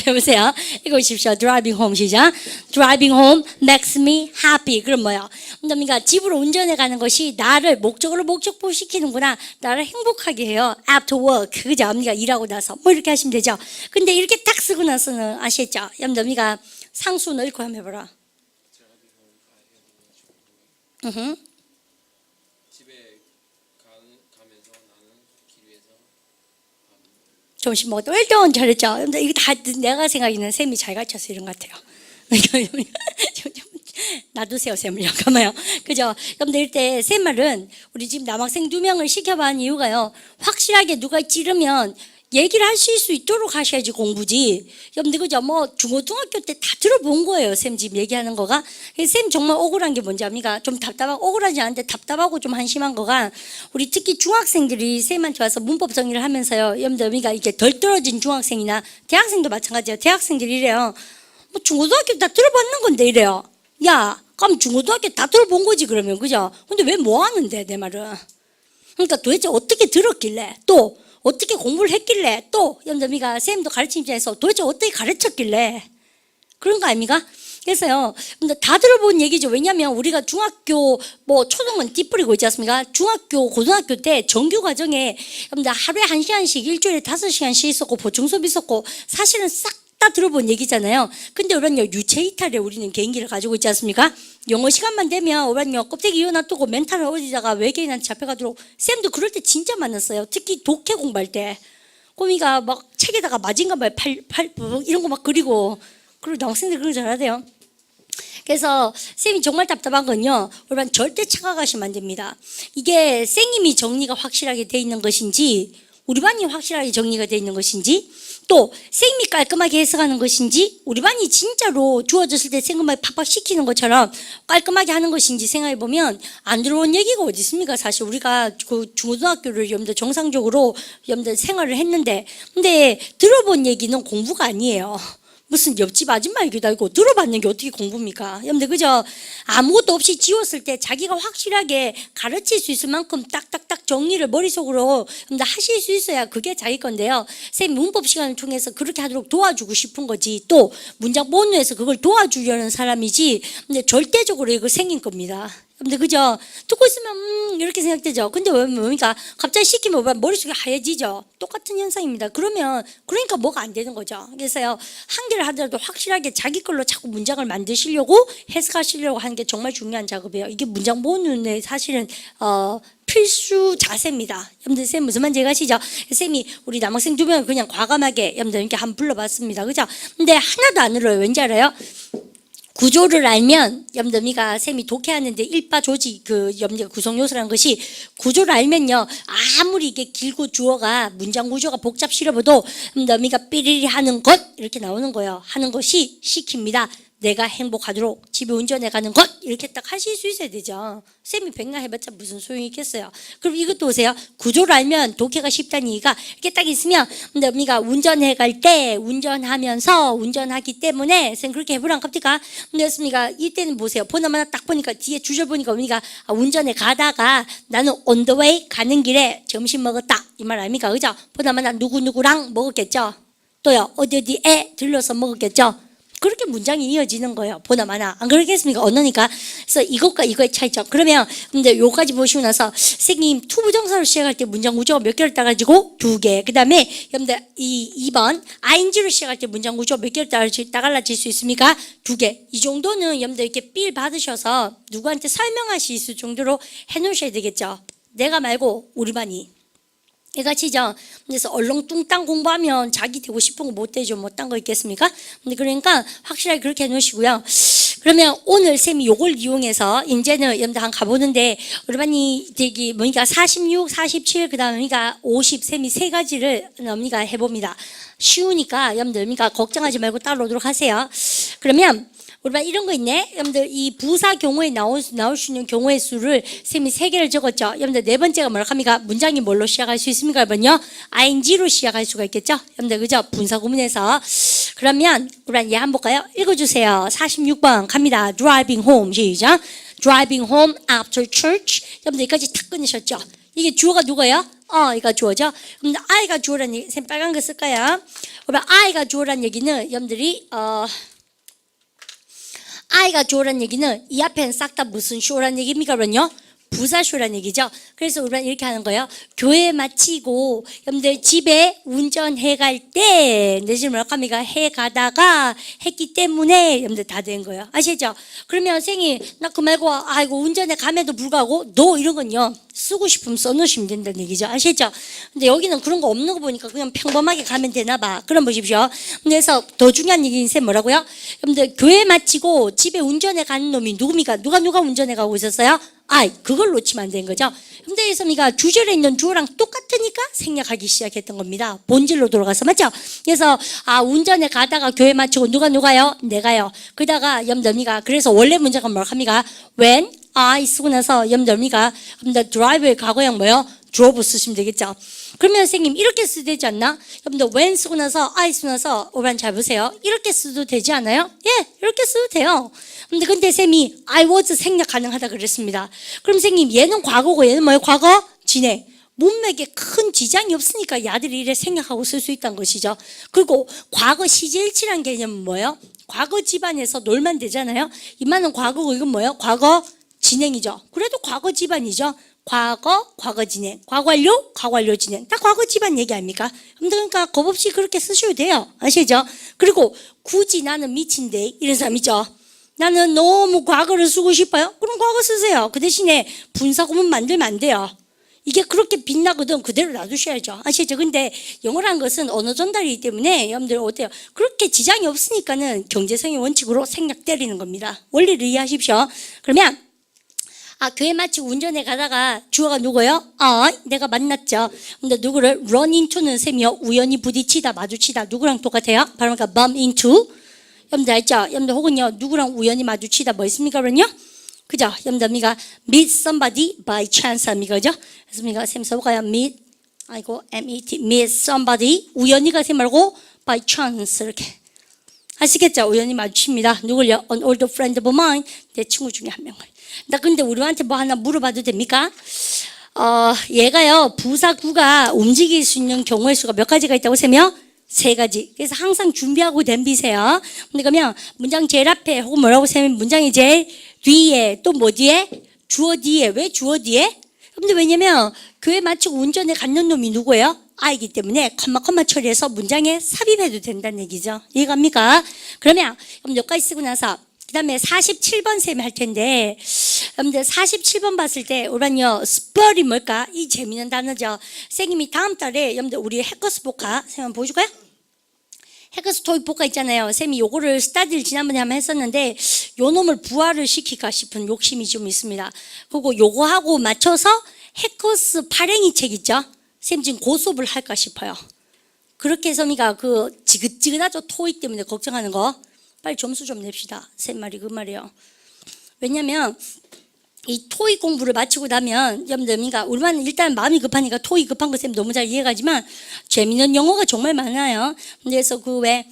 해보세요. 이거 보십시오. driving home 시작. driving home makes me happy. 그럼 뭐야? 그러니까 집으로 운전해 가는 것이 나를 목적으로 목적보시키는구나. 나를 행복하게 해요. after work. 그죠? 언니가 일하고 나서 뭐 이렇게 하시면 되죠. 근데 이렇게 딱 쓰고 나서는 아시겠죠? 언니가 상수 넣고 한번 해보라. 점심 먹었다. 웰던 잘했죠. 근데 이거 다 내가 생각에는 쌤이 잘 가르쳐서 이런 것 같아요. 놔두세요, 쌤을. 잠깐만요. 그죠? 여러분들 이때 쌤 말은 우리 지금 남학생 2명을 시켜본 이유가요. 확실하게 누가 찌르면 얘기를 하실 수 있도록 하셔야지 공부지. 여러분들 그죠? 뭐 중고등학교 때 다 들어본 거예요. 쌤 지금 얘기하는 거가. 쌤 정말 억울한 게 뭔지 압니까? 좀 답답하고 억울하지 않은데 답답하고 좀 한심한 거가 우리 특히 중학생들이 쌤한테 와서 문법 정리를 하면서요. 여러분들 그러니까 이게 덜 떨어진 중학생이나 대학생도 마찬가지예요. 대학생들이 이래요. 뭐 중고등학교 다 들어봤는 건데 이래요. 야, 그럼 중고등학교 다 들어본 거지 그러면 그죠? 근데 왜 뭐 하는데 내 말은? 그러니까 도대체 어떻게 들었길래 또 어떻게 공부를 했길래 또 연점이가 쌤도 가르침 입장에서 도대체 어떻게 가르쳤길래 그런 거 아닙니까? 그래서요, 다 들어본 얘기죠. 왜냐하면 우리가 중학교 뭐 초등은 띠뿌리고 있지 않습니까? 중학교 고등학교 때 정규 과정에 하루에 1시간씩 일주일에 5시간씩 있었고 보충 수업 있었고 사실은 싹 다 들어본 얘기잖아요. 근데 우리는요 유체 이탈에 우리는 개인기를 가지고 있지 않습니까? 영어 시간만 되면 우리는요 껍데기 이어놔두고 멘탈을 어디다가 외계인한테 잡혀가도록 쌤도 그럴 때 진짜 많았어요. 특히 독해 공부할 때 꼬미가 막 책에다가 마징가 말 이런 거 막 그리고 그리고 남학생들 그런 거 잘하대요. 그래서 쌤이 정말 답답한 건요. 여러분 절대 착각하시면 안 됩니다. 이게 쌤님이 정리가 확실하게 돼 있는 것인지 우리 반이 확실하게 정리가 되어 있는 것인지, 또 쌤이 깔끔하게 해석하는 것인지, 우리 반이 진짜로 주어졌을 때 생각만 팍팍 시키는 것처럼 깔끔하게 하는 것인지 생각해 보면 안 들어온 얘기가 어디 있습니까? 사실 우리가 그 중고등학교를 여러분들 정상적으로 여러분들 생활을 했는데, 근데 들어본 얘기는 공부가 아니에요. 무슨 옆집 아줌마 얘기도 아니고 들어봤는 게 어떻게 공부입니까? 여러분들 그저 아무것도 없이 지웠을 때 자기가 확실하게 가르칠 수 있을 만큼 딱딱딱 정리를 머릿속으로 여러분들 하실 수 있어야 그게 자기 건데요. 쌤 문법 시간을 통해서 그렇게 하도록 도와주고 싶은 거지, 또 문장 본문에서 그걸 도와주려는 사람이지, 근데 절대적으로 이거 생긴 겁니다. 근데 그죠? 듣고 있으면 이렇게 생각되죠. 근데 왜 뭡니까? 갑자기 시키면 머릿속이 하얘지죠. 똑같은 현상입니다. 그러니까 뭐가 안 되는 거죠. 그래서요, 한 개를 하더라도 확실하게 자기 걸로 자꾸 문장을 만드시려고 해석하시려고 하는 게 정말 중요한 작업이에요. 이게 문장 본문의 사실은 필수 자세입니다. 여러분들 쌤 무슨 말인지 아시죠? 쌤이 우리 남학생 2명을 그냥 과감하게 여러분들 이렇게 한번 불러봤습니다. 그죠? 근데 하나도 안 울어요. 왠지 알아요? 구조를 알면 여러분들 쌤이 독해하는데 일바 조지 여러분들 구성 요소라는 것이, 구조를 알면요, 아무리 이게 길고 주어가 문장 구조가 복잡스러워도 여러분들 삐리리 하는 것 이렇게 나오는 거예요. 하는 것이 시킵니다. 내가 행복하도록 집에 운전해 가는 것 이렇게 딱 하실 수 있어야 되죠. 쌤이 백날 해봤자 무슨 소용이 있겠어요. 그럼 이것도 보세요. 구조를 알면 독해가 쉽다는 얘기가 이렇게 딱 있으면, 근데 우리가 운전해 갈 때 운전하면서 운전하기 때문에 쌤 그렇게 해보란 갑니까? 근데 이때는 보세요. 보나마나 딱 보니까 뒤에 주절 보니까 우리가 운전해 가다가 나는 on the way 가는 길에 점심 먹었다 이 말 아닙니까? 그죠? 보나마나 누구누구랑 먹었겠죠. 또요 어디에 들러서 먹었겠죠. 그렇게 문장이 이어지는 거예요. 보나마나. 안 그렇겠습니까? 언어니까. 그래서 이것과 이거의 차이점. 그러면 근데 요까지 보시고 나서 선생님 투부정사로 시작할 때 문장 구조가 몇 개를 따가지고 2개. 그 다음에 여러분들 이 2번 ing로 시작할 때 문장 구조 몇 개를 따갈라질 수 있습니까? 2개. 이 정도는 여러분들 이렇게 빌 받으셔서 누구한테 설명하실 수 정도로 해놓으셔야 되겠죠. 내가 말고 우리 반이. 이같이죠. 그래서 얼렁뚱땅 공부하면 자기 되고 싶은 거 못 되죠. 뭐 딴 거 있겠습니까? 근데 그러니까 확실하게 그렇게 해놓으시고요. 그러면 오늘 쌤이 요걸 이용해서 이제는 여러분들 한번 가보는데, 우리 반이 되기 46, 47, 그 다음에 50 쌤이 3가지를 우리가 해봅니다. 쉬우니까 여러분들 걱정하지 말고 따라오도록 하세요. 그러면 우리 반 이런 거 있네. 여러분들 이 부사 경우에 나올 수 있는 경우의 수를 쌤이 3개를 적었죠. 여러분들 4번째가 뭐라 합니까? 문장이 뭘로 시작할 수 있습니까? 여러분요? ing로 시작할 수가 있겠죠. 여러분들 그죠? 분사 구문에서. 그러면 우리 반 얘 한번 볼까요? 읽어주세요. 46번 갑니다. driving home. 시작. driving home after church. 여러분들 여기까지 탁 끊으셨죠? 이게 주어가 누구예요? 이거 주어죠. 그럼 I가 주어라는 얘기, 쌤 빨간 거 쓸까요? 우리 I가 주어라는 얘기는 여러분들이 I가 주어란 얘기는 이 앞에는 싹 다 무슨 쇼란 얘기입니까? 그러면요? 부사쇼란 얘기죠. 그래서 우리는 이렇게 하는 거예요. 교회 마치고 여러분들 집에 운전해 갈 때, 내 지금 뭐랄까 합니까? 해 가다가 했기 때문에 여러분들 다 된 거예요. 아시죠? 그러면 선생님 나 그 말고 아이고 운전해 감에도 불구하고 너 이런 건요 쓰고 싶으면 써놓으시면 된다는 얘기죠. 아시죠? 근데 여기는 그런 거 없는 거 보니까 그냥 평범하게 가면 되나 봐. 그럼 보십시오. 그래서 더 중요한 얘기는 쌤 뭐라고요? 여러분들 교회 마치고 집에 운전해 가는 놈이 누굽니까? 누가 운전해 가고 있었어요? 그걸 놓치면 안 되는 거죠. 근데 그래서 주절에 있는 주어랑 똑같으니까 생략하기 시작했던 겁니다. 본질로 돌아가서, 맞죠? 그래서 운전에 가다가 교회 마치고 누가요? 내가요. 그러다가 염더미가, 그래서 원래 문제가 뭐라 합니까? when I 쓰고 나서 염더미가 drive의 과거형 뭐요? drove 쓰시면 되겠죠. 그러면 선생님 이렇게 써도 되지 않나? 여러분들 when 쓰고 나서 I 쓰고 나서 오란 잘 보세요. 이렇게 써도 되지 않아요? 예, 이렇게 써도 돼요. 근데 쌤이 I was 생략 가능하다 그랬습니다. 그럼 선생님 얘는 과거고 얘는 뭐예요? 과거? 진행. 문맥에 큰 지장이 없으니까 야들이 이래 생략하고 쓸 수 있다는 것이죠. 그리고 과거 시제일치란 개념은 뭐예요? 과거 집안에서 놀면 되잖아요. 이만은 과거고 이건 뭐예요? 과거 진행이죠. 그래도 과거 집안이죠. 과거 진행, 과거 완료 진행. 다 과거 집안 얘기 아닙니까? 그러니까 겁 없이 그렇게 쓰셔도 돼요. 아시죠? 그리고 굳이 나는 미친데 이런 사람 있죠. 나는 너무 과거를 쓰고 싶어요. 그럼 과거 쓰세요. 그 대신에 분사구문 만들면 안 돼요. 이게 그렇게 빛나거든 그대로 놔두셔야죠. 아시죠? 근데 영어라는 것은 언어 전달이기 때문에 여러분들 어때요? 그렇게 지장이 없으니까는 경제성의 원칙으로 생략 때리는 겁니다. 원리를 이해하십시오. 그러면 교회 마치고 운전해 가다가 주어가 누구예요? 내가 만났죠. 근데 누구를 run into는 셈이요. 우연히 부딪히다, 마주치다. 누구랑 똑같아요? 바로 그러니까 bump into. 여러분들 알죠? 여러분들 혹은요, 누구랑 우연히 마주치다 뭐 있습니까? 그러면요? 그죠? 여러분들 미가 meet somebody by chance 합니까? 그죠? 그래서 미가 셈 써볼까요? meet somebody. 우연히가 셈 말고 by chance 이렇게. 아시겠죠? 우연히 마주칩니다. 누굴요? An old friend of mine. 내 친구 중에 한 명을. 나 근데 우리한테 뭐 하나 물어봐도 됩니까? 얘가요, 부사구가 움직일 수 있는 경우의 수가 몇 가지가 있다고 세며? 3가지. 그래서 항상 준비하고 덤비세요. 근데 그러면 문장 제일 앞에 혹은 뭐라고 세면 문장이 제일 뒤에 또 뭐 뒤에? 주어 뒤에. 왜 주어 뒤에? 근데 왜냐면 교회 마치고 운전에 갔는 놈이 누구예요? 아이기 때문에 컴마 처리해서 문장에 삽입해도 된다는 얘기죠. 이해갑니까? 그러면 여기까지 쓰고 나서 그 다음에 47번 셈 할 텐데, 여러분들 47번 봤을 때 우리는요, 스펄이 뭘까? 이 재미있는 단어죠. 선생님이 다음 달에 여러분들 우리 해커스 복화 쌤 한번 보여줄까요? 해커스 토익 복화 있잖아요. 쌤이 요거를 스타디를 지난번에 한번 했었는데 요 놈을 부활을 시킬까 싶은 욕심이 좀 있습니다. 그리고 요거하고 맞춰서 해커스 발행이 책 있죠? 쌤 지금 그 수업을 할까 싶어요. 그렇게 해서 미가 그 지긋지긋하죠. 토익 때문에 걱정하는 거. 빨리 점수 좀 냅시다. 쌤 말이 그 말이에요. 왜냐면 이 토익 공부를 마치고 나면 여러분들 우리만 일단 마음이 급하니까 토익 급한 거 쌤 너무 잘 이해가지만 재미있는 영어가 정말 많아요. 그래서 그 왜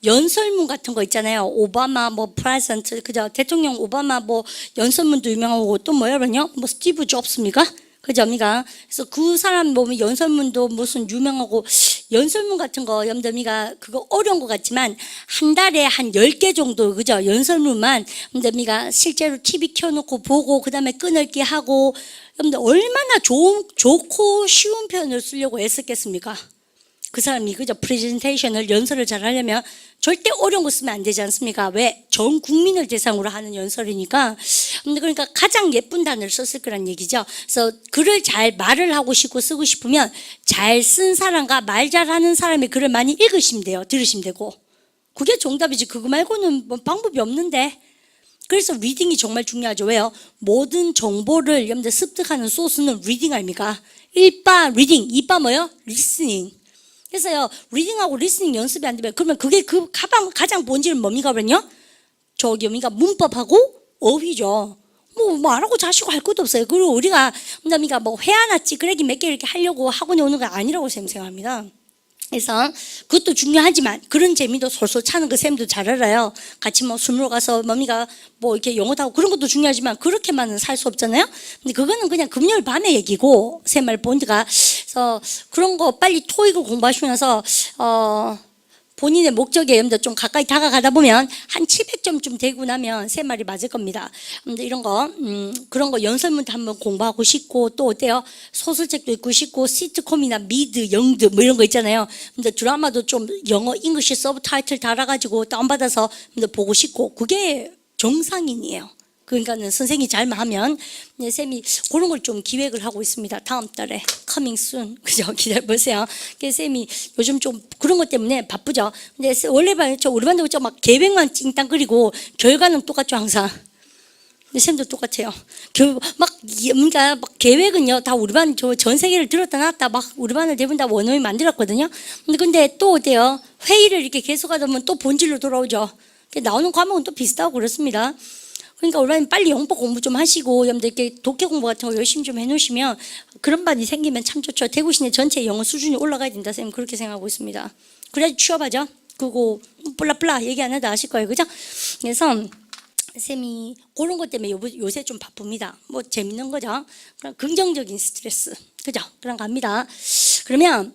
연설문 같은 거 있잖아요. 오바마 뭐 프레젠트 그죠? 대통령 오바마 뭐 연설문도 유명하고 또 뭐야 그러냐? 뭐 스티브 잡스입니까? 그죠? 그래서 그 사람 보면 연설문도 무슨 유명하고 연설문 같은 거 여러분들 그거 어려운 것 같지만 한 달에 한 10개 정도 그죠? 연설문만 여러분들 실제로 TV 켜놓고 보고 그 다음에 끊을게 하고 여러분들 얼마나 좋고 쉬운 표현을 쓰려고 애썼겠습니까? 그 사람이 그죠? 프레젠테이션을 연설을 잘 하려면 절대 어려운 거 쓰면 안 되지 않습니까? 왜? 전 국민을 대상으로 하는 연설이니까. 그러니까 가장 예쁜 단어를 썼을 거란 얘기죠. 그래서 글을 잘 말을 하고 싶고 쓰고 싶으면 잘 쓴 사람과 말 잘하는 사람의 글을 많이 읽으시면 돼요. 들으시면 되고. 그게 정답이지. 그거 말고는 뭐 방법이 없는데. 그래서 리딩이 정말 중요하죠. 왜요? 모든 정보를 여러분들 습득하는 소스는 리딩 아닙니까? 1바 리딩, 2바 뭐요? 리스닝. 그래서요, 리딩하고 리스닝 연습이 안 되면, 그러면 그게 그 가장 본질은 뭡니까, 그러면요? 문법하고 어휘죠. 뭐 말하고 자시고 할 것도 없어요. 그리고 우리가, 뭐 회화나 찌그레기 몇 개 이렇게 하려고 학원에 오는 거 아니라고 생각합니다. 그래서 그것도 중요하지만 그런 재미도 솔솔 차는 그 쌤도 잘 알아요. 같이 뭐 술 먹으러 가서 뭐 이렇게 영어도 하고 그런 것도 중요하지만 그렇게만은 살 수 없잖아요. 근데 그거는 그냥 금요일 밤의 얘기고 쌤 말 본드가 그래서 그런 거 빨리 토익을 공부하시면서 본인의 목적에 좀 가까이 다가가다 보면 한 700점쯤 되고 나면 세 말이 맞을 겁니다. 근데 이런 거, 그런 거 연설문도 한번 공부하고 싶고 또 어때요? 소설책도 읽고 싶고 시트콤이나 미드, 영드 뭐 이런 거 있잖아요. 근데 드라마도 좀 영어, 잉글리시 서브타이틀 달아가지고 다운받아서 보고 싶고 그게 정상인이에요. 그러니까는 선생님이 잘만 하면 쌤이 그런 걸 좀 기획을 하고 있습니다. 다음 달에 coming soon 그죠? 기다려보세요. 그래서 쌤이 요즘 좀 그런 것 때문에 바쁘죠. 근데 원래 우리 반도 막 계획만 찡땅 그리고 결과는 똑같죠 항상. 근데 쌤도 똑같아요. 막 계획은요 다 우리 반 전 세계를 들었다 놨다 막 우리 반을 대부분 다 원어민 만들었거든요. 근데 또 어때요? 회의를 이렇게 계속하다 보면 또 본질로 돌아오죠. 나오는 과목은 또 비슷하고 그렇습니다. 그러니까 우리는 빨리 영법 공부 좀 하시고 여러분들 이렇게 독해 공부 같은 거 열심히 좀 해놓으시면 그런 반이 생기면 참 좋죠. 대구시내 전체 영어 수준이 올라가야 된다 쌤 그렇게 생각하고 있습니다. 그래야지 취업하죠. 그거 플라플라 얘기 안 해도 아실 거예요. 그죠? 그래서 쌤이 그런 것 때문에 요새 좀 바쁩니다. 뭐 재밌는 거죠. 그럼 긍정적인 스트레스 그죠? 그런 거 합니다. 그러면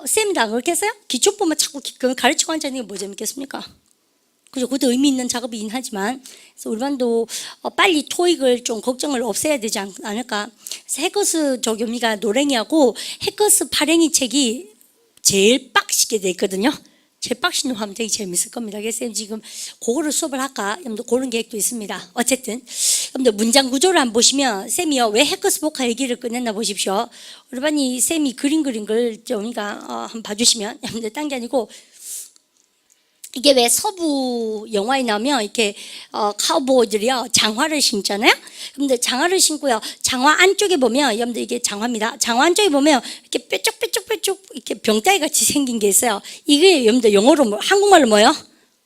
쌤이 다 그렇게 했어요? 기초법만 자꾸 가르치고 앉아있는 게 뭐 재밌겠습니까? 그죠? 그것도 의미 있는 작업이긴 하지만 그래서 우리 반도 빨리 토익을 좀 걱정을 없애야 되지 않을까. 그래서 해커스 저기가 노랭이하고 해커스 발행이 책이 제일 빡시게 돼 있거든요. 제일 빡신 거 하면 되게 재밌을 겁니다. 그래서 쌤 지금 그거를 수업을 할까? 여러분들 그런 계획도 있습니다. 어쨌든 여러분들 문장 구조를 한번 보시면 쌤이요 왜 해커스 복화 얘기를 꺼냈나 보십시오. 우리 반이 쌤이 그린 걸 좀 한번 봐주시면 여러분들 딴 게 아니고 이게 왜 서부 영화에 나오면 이렇게 카우보이들이요 장화를 신잖아요. 근데 장화를 신고요. 장화 안쪽에 보면 여러분들 이게 장화입니다. 장화 안쪽에 보면 이렇게 뾰족뾰족뾰족 이렇게 병따개 같이 생긴 게 있어요. 이게 여러분들 영어로 한국말로 뭐요?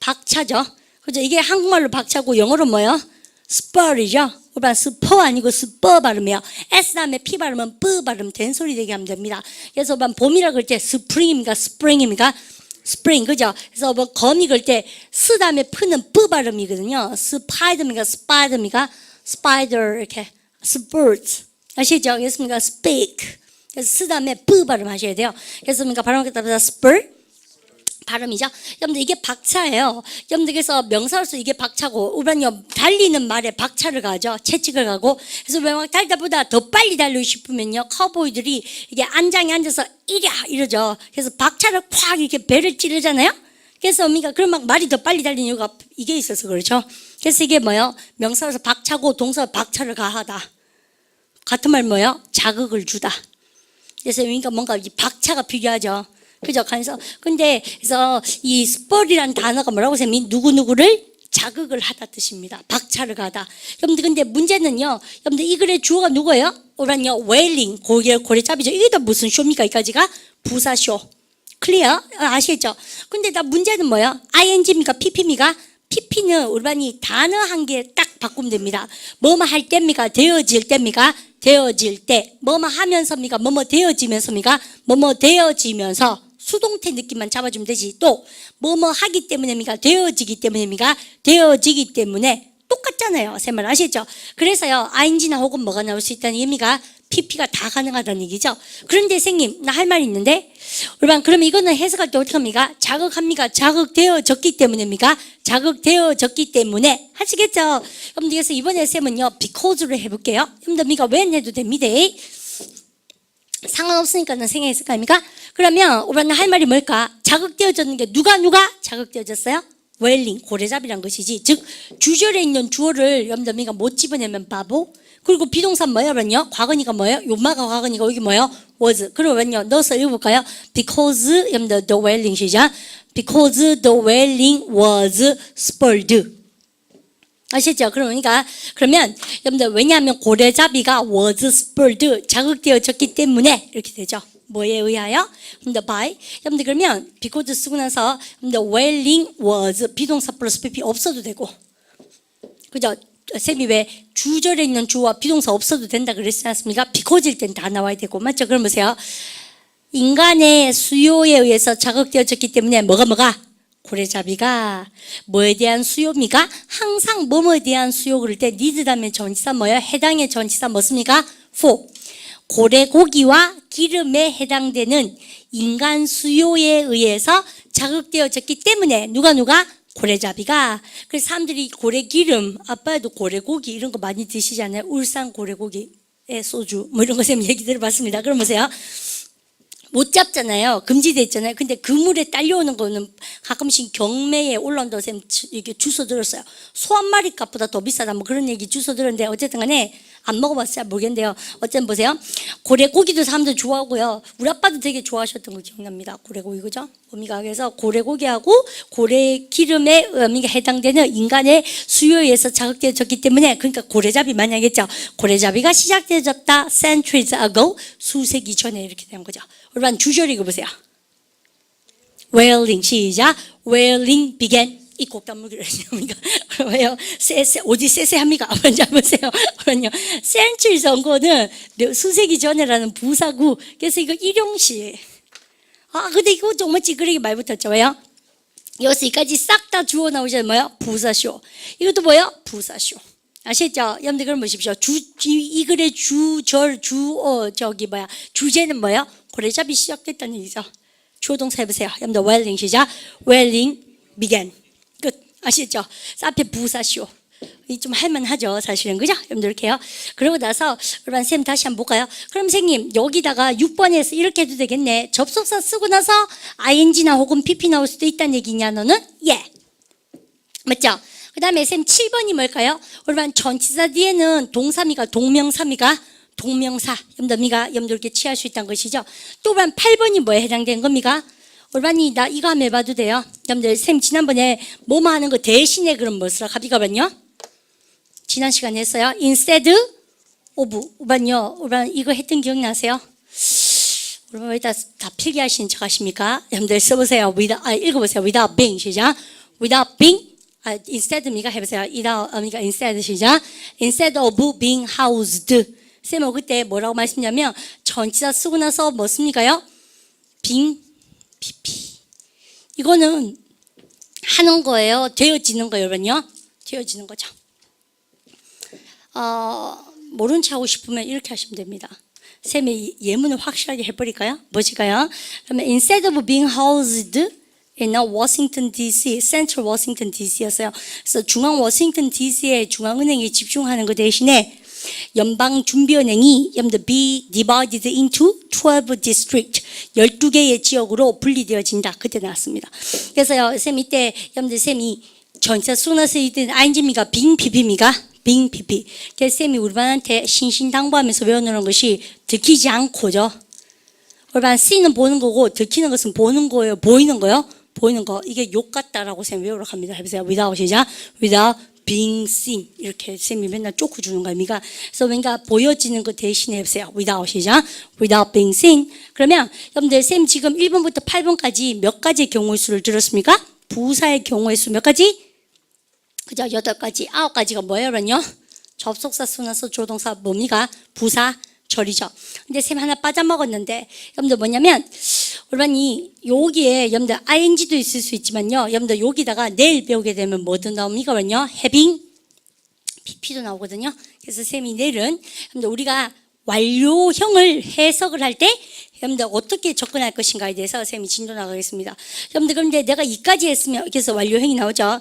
박차죠. 그죠? 이게 한국말로 박차고 영어로 뭐요? 스펄이죠. 일반 스퍼 아니고 스퍼 발음이에요. S 다음에 P 발음은 뿌 발음 된 소리 되게 하면 됩니다. 그래서 일반 봄이라 그럴 때 스프링입니까? 스프링입니까? 스프링 그죠? 그래서 뭐 거미 그럴 때 스 다음에 프는 뿌 발음이거든요. 스파이더입니까? 스파이더입니까? 스파이더 이렇게 스포츠 아시죠? 그렇습니까? speak 그래서 스 다음에 뿌 발음 하셔야 돼요. 그래서 발음하겠다 스펄 발음이죠. 여러분들 이게 박차예요. 여러분들 그래서 명사로서 이게 박차고 우리는요 달리는 말에 박차를 가죠. 채찍을 가고 그래서 왜 막 달다 보다 더 빨리 달리고 싶으면요 카우보이들이 이게 안장에 앉아서 이랴 이러죠. 그래서 박차를 콱 이렇게 배를 찌르잖아요. 그래서 그럼 막 말이 더 빨리 달리는 이유가 이게 있어서 그렇죠. 그래서 이게 뭐예요? 명사로서 박차고 동사 박차를 가하다. 같은 말 뭐예요? 자극을 주다. 그래서 뭔가 이 박차가 필요하죠. 그죠? 그래서 이 스펄이라는 단어가 뭐라고 생각하면 누구누구를 자극을 하다 뜻입니다. 박차를 가다. 여러분들 근데 문제는요. 여러분들 이 글의 주어가 누구예요? 오란요. 웨일링 고래잡이죠. 이게 다 무슨 쇼입니까? 이까지가 부사쇼. 클리어? 아시겠죠? 근데 다 문제는 뭐예요? ing입니까? pp입니까? pp는 우리반이 단어 한 개 딱 바꾸면 됩니다. 뭐뭐 할 때입니까? 되어질 때입니까? 되어질 때. 뭐뭐 하면서입니까? 뭐뭐 되어지면서입니까? 뭐뭐 되어지면서. 수동태 느낌만 잡아주면 되지. 또 뭐뭐 하기 때문에입니까? 되어지기 때문에입니까? 되어지기 때문에 똑같잖아요. 새 말 아시죠? 그래서요 ing나 혹은 뭐가 나올 수 있다는 의미가 pp가 다 가능하다는 얘기죠. 그런데 선생님 나 할 말이 있는데 여러분 그러면 이거는 해석할 때 어떻게 합니까? 자극합니까? 자극되어졌기 때문입니까? 자극되어졌기 때문에 하시겠죠? 여러분들 그래서 이번에 쌤은요 because로 해볼게요. 여러분들 when 해도 됩니다. 상관없으니까는 생각했을 거 아닙니까? 그러면 우리는 할 말이 뭘까? 자극되어졌는 게 누가 자극되어졌어요? 웰링, 고래잡이란 것이지. 즉 주절에 있는 주어를 여러분들 못 집어내면 바보. 그리고 비동사 뭐예요? 그러면요 과거니까 뭐예요? 요마가 과거니까 여기 뭐예요? was. 그러면요 넣어서 읽어볼까요? Because 여러분들 the wailing 시작. Because the wailing was spurred. 아시죠? 그러면 여러분들 왜냐하면 고래잡이가 was spurred 자극되어졌기 때문에 이렇게 되죠. 뭐에 의하여? by. 여러분들 그러면 because 쓰고 나서 the wailing was 비동사 플러스 pp 없어도 되고, 그죠? 쌤이 왜 주절에 있는 주어와 비동사 없어도 된다 그랬지 않습니까? because일 땐 다 나와야 되고 맞죠? 그럼 보세요. 인간의 수요에 의해서 자극되어졌기 때문에 뭐가 고래잡이가 뭐에 대한 수요입니까? 항상 뭐뭐에 대한 수요 그럴 때 need 다음에 전치사 뭐예요? 해당의 전치사 뭐습니까? for. 고래고기와 기름에 해당되는 인간 수요에 의해서 자극되어졌기 때문에 누가 고래잡이가. 그래서 사람들이 고래기름 아빠도 고래고기 이런 거 많이 드시잖아요. 울산 고래고기에 소주 뭐 이런 거 쌤 얘기 들어봤습니다. 그럼 보세요. 못 잡잖아요. 금지돼 있잖아요. 근데 그물에 딸려오는 거는 가끔씩 경매에 올라온다고 쌤 이게 주워 들었어요. 소 한 마리 값보다 더 비싸다 뭐 그런 얘기 주워 들었는데 어쨌든 간에 안 먹어봤어요. 모르겠는데요. 어쨌든 보세요. 고래고기도 사람들 좋아하고요. 우리 아빠도 되게 좋아하셨던 거 기억납니다. 고래고기 그죠? 어미가 그래서 고래고기하고 고래기름에 해당되는 인간의 수요에 의해서 자극되어졌기 때문에 그러니까 고래잡이 만약겠죠. 고래잡이가 시작되어졌다 centuries ago 수세기 전에 이렇게 된 거죠. 여러분 주절 읽어보세요. Whaling 시작. Whaling began. 이 곡단무기를 했습니까? 그러면요, 어디 쎄쎄합니까? 먼저 보세요. 그럼요, 센츄리 선거는 수세기 전에라는 부사구. 그래서 이거 일용시. 근데 이거 정말 찌그러기 말 붙었죠. 왜요? 여기까지 싹 다 주워 나오잖아요. 뭐요? 부사쇼. 이것도 뭐요? 부사쇼. 아시겠죠? 여러분들 그럼 보십시오. 이 글의 주제는 뭐예요? 고래잡이 시작됐다는 얘기죠. 주어동사 해보세요. 여러분들 whaling 시작. whaling began. 끝. 아시죠? 앞에 부사쇼. 좀 할만하죠, 사실은. 그죠? 여러분들 이렇게요. 그러고 나서 여러분 쌤 다시 한번 볼까요? 그럼 선생님 여기다가 6번에서 이렇게 해도 되겠네. 접속사 쓰고 나서 ing나 혹은 pp 나올 수도 있다는 얘기냐 너는? 예. 맞죠? 그 다음에 쌤 7번이 뭘까요? 여러분 전치사 뒤에는 동사미가 동명사미가 동명사 여러분들 이렇게 취할 수 있다는 것이죠. 또 그럼 8번이 뭐에 해당되는 겁니까? 올바니 나 이거 한번 해봐도 돼요? 여러분들 쌤 지난번에 뭐뭐 하는 거 대신에 그럼 뭐쓰라 갑니까요? 지난 시간에 했어요. instead of 올바니요. 올바니 이거 했던 기억나세요? 올바니 다 필기하시는 척 하십니까? 여러분들 써보세요. 읽어보세요. without being 시작. without being instead입니까? 해보세요. without instead 시작. instead of being housed. 쌤은 그때 뭐라고 말씀드냐면 전치사 쓰고 나서 뭐 씁니까요? being PP. 이거는 하는 거예요. 되어지는 거예요, 여러분요. 되어지는 거죠. 모른 체 하고 싶으면 이렇게 하시면 됩니다. 쌤이 예문을 확실하게 해버릴까요? 뭐지가요? 그러면 instead of being housed in Washington D.C., Central Washington D.C.였어요. 그래서 중앙 워싱턴 D.C.의 중앙은행에 집중하는 것 대신에 연방준비은행이 be divided into 12 district 12개의 지역으로 분리되어진다. 그때 나왔습니다. 그래서요, 쌤 이때 여러분들 쌤이 전체 소나스 이때 ing입니까? being pp입니까? being pp. 그래서 쌤이 우리 반한테 신신당부하면서 외워놓는 것이 들키지 않고죠. 우리 반 C는 보는 거고 들키는 것은 보는 거예요. 보이는 거요? 보이는 거. 이게 욕 같다라고 쌤 외우러 갑니다. 해보세요. without 시작. without being seen. 이렇게 쌤이 맨날 쪼크 주는 겁니다. 그래서 뭔가 보여지는 것 대신에 해보세요. without 시작. without being seen. 그러면 여러분들 쌤 지금 1번부터 8번까지 몇 가지의 경우의 수를 들었습니까? 부사의 경우의 수 몇 가지? 그죠? 8가지, 9가지가 뭐예요, 여러분요? 접속사, 순화사, 조동사 뭡니까? 부사, 절이죠. 근데 쌤 하나 빠져먹었는데 여러분들 뭐냐면 여러분이 여기에 여러분들 ing도 있을 수 있지만요. 여러분들 여기다가 내일 배우게 되면 뭐든 나옵니까? 여러분요? having, pp도 나오거든요. 그래서 쌤이 내일은 여러분들 우리가 완료형을 해석을 할 때 여러분들 어떻게 접근할 것인가에 대해서 쌤이 진도 나가겠습니다. 여러분들 그런데 내가 이까지 했으면 여기서 완료형이 나오죠.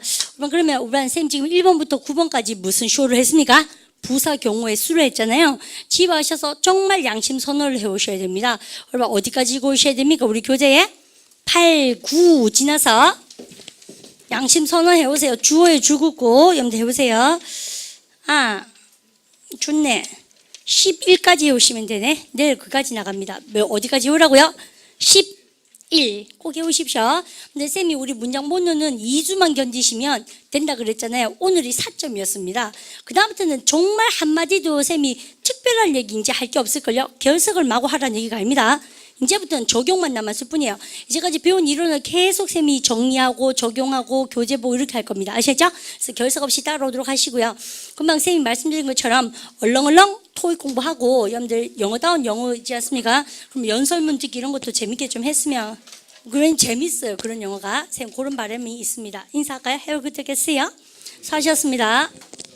그러면 우리 쌤 지금 1번부터 9번까지 무슨 쇼를 했습니까? 부사 경우의 수를 했잖아요. 집에 와셔서 정말 양심 선언을 해오셔야 됩니다. 여러분 어디까지 읽어 오셔야 됩니까? 우리 교재에 8, 9 지나서 양심 선언 해오세요. 주어에 주고 여러분들 해보세요. 좋네. 11까지 해오시면 되네. 내일 그까지 나갑니다. 어디까지 해오라고요? 11. 꼭 해오십시오. 근데 쌤이 우리 문장 모노는 2주만 견디시면 된다 그랬잖아요. 오늘이 4점이었습니다. 그 다음부터는 정말 한마디도 쌤이 특별한 얘기 이제 할 게 없을걸요. 결석을 마구 하라는 얘기가 아닙니다. 이제부터는 적용만 남았을 뿐이에요. 이제까지 배운 이론을 계속 쌤이 정리하고 적용하고 교재 보고 이렇게 할 겁니다. 아시죠? 그래서 결석 없이 따라오도록 하시고요. 금방 쌤이 말씀드린 것처럼 얼렁얼렁 토익 공부하고 여러분들 영어다운 영어이지 않습니까? 그럼 연설문 듣기 이런 것도 재밌게 좀 했으면 그런 재밌어요. 그런 영어가 쌤 그런 바람이 있습니다. 인사할까요? Have a good day. 수고하셨습니다.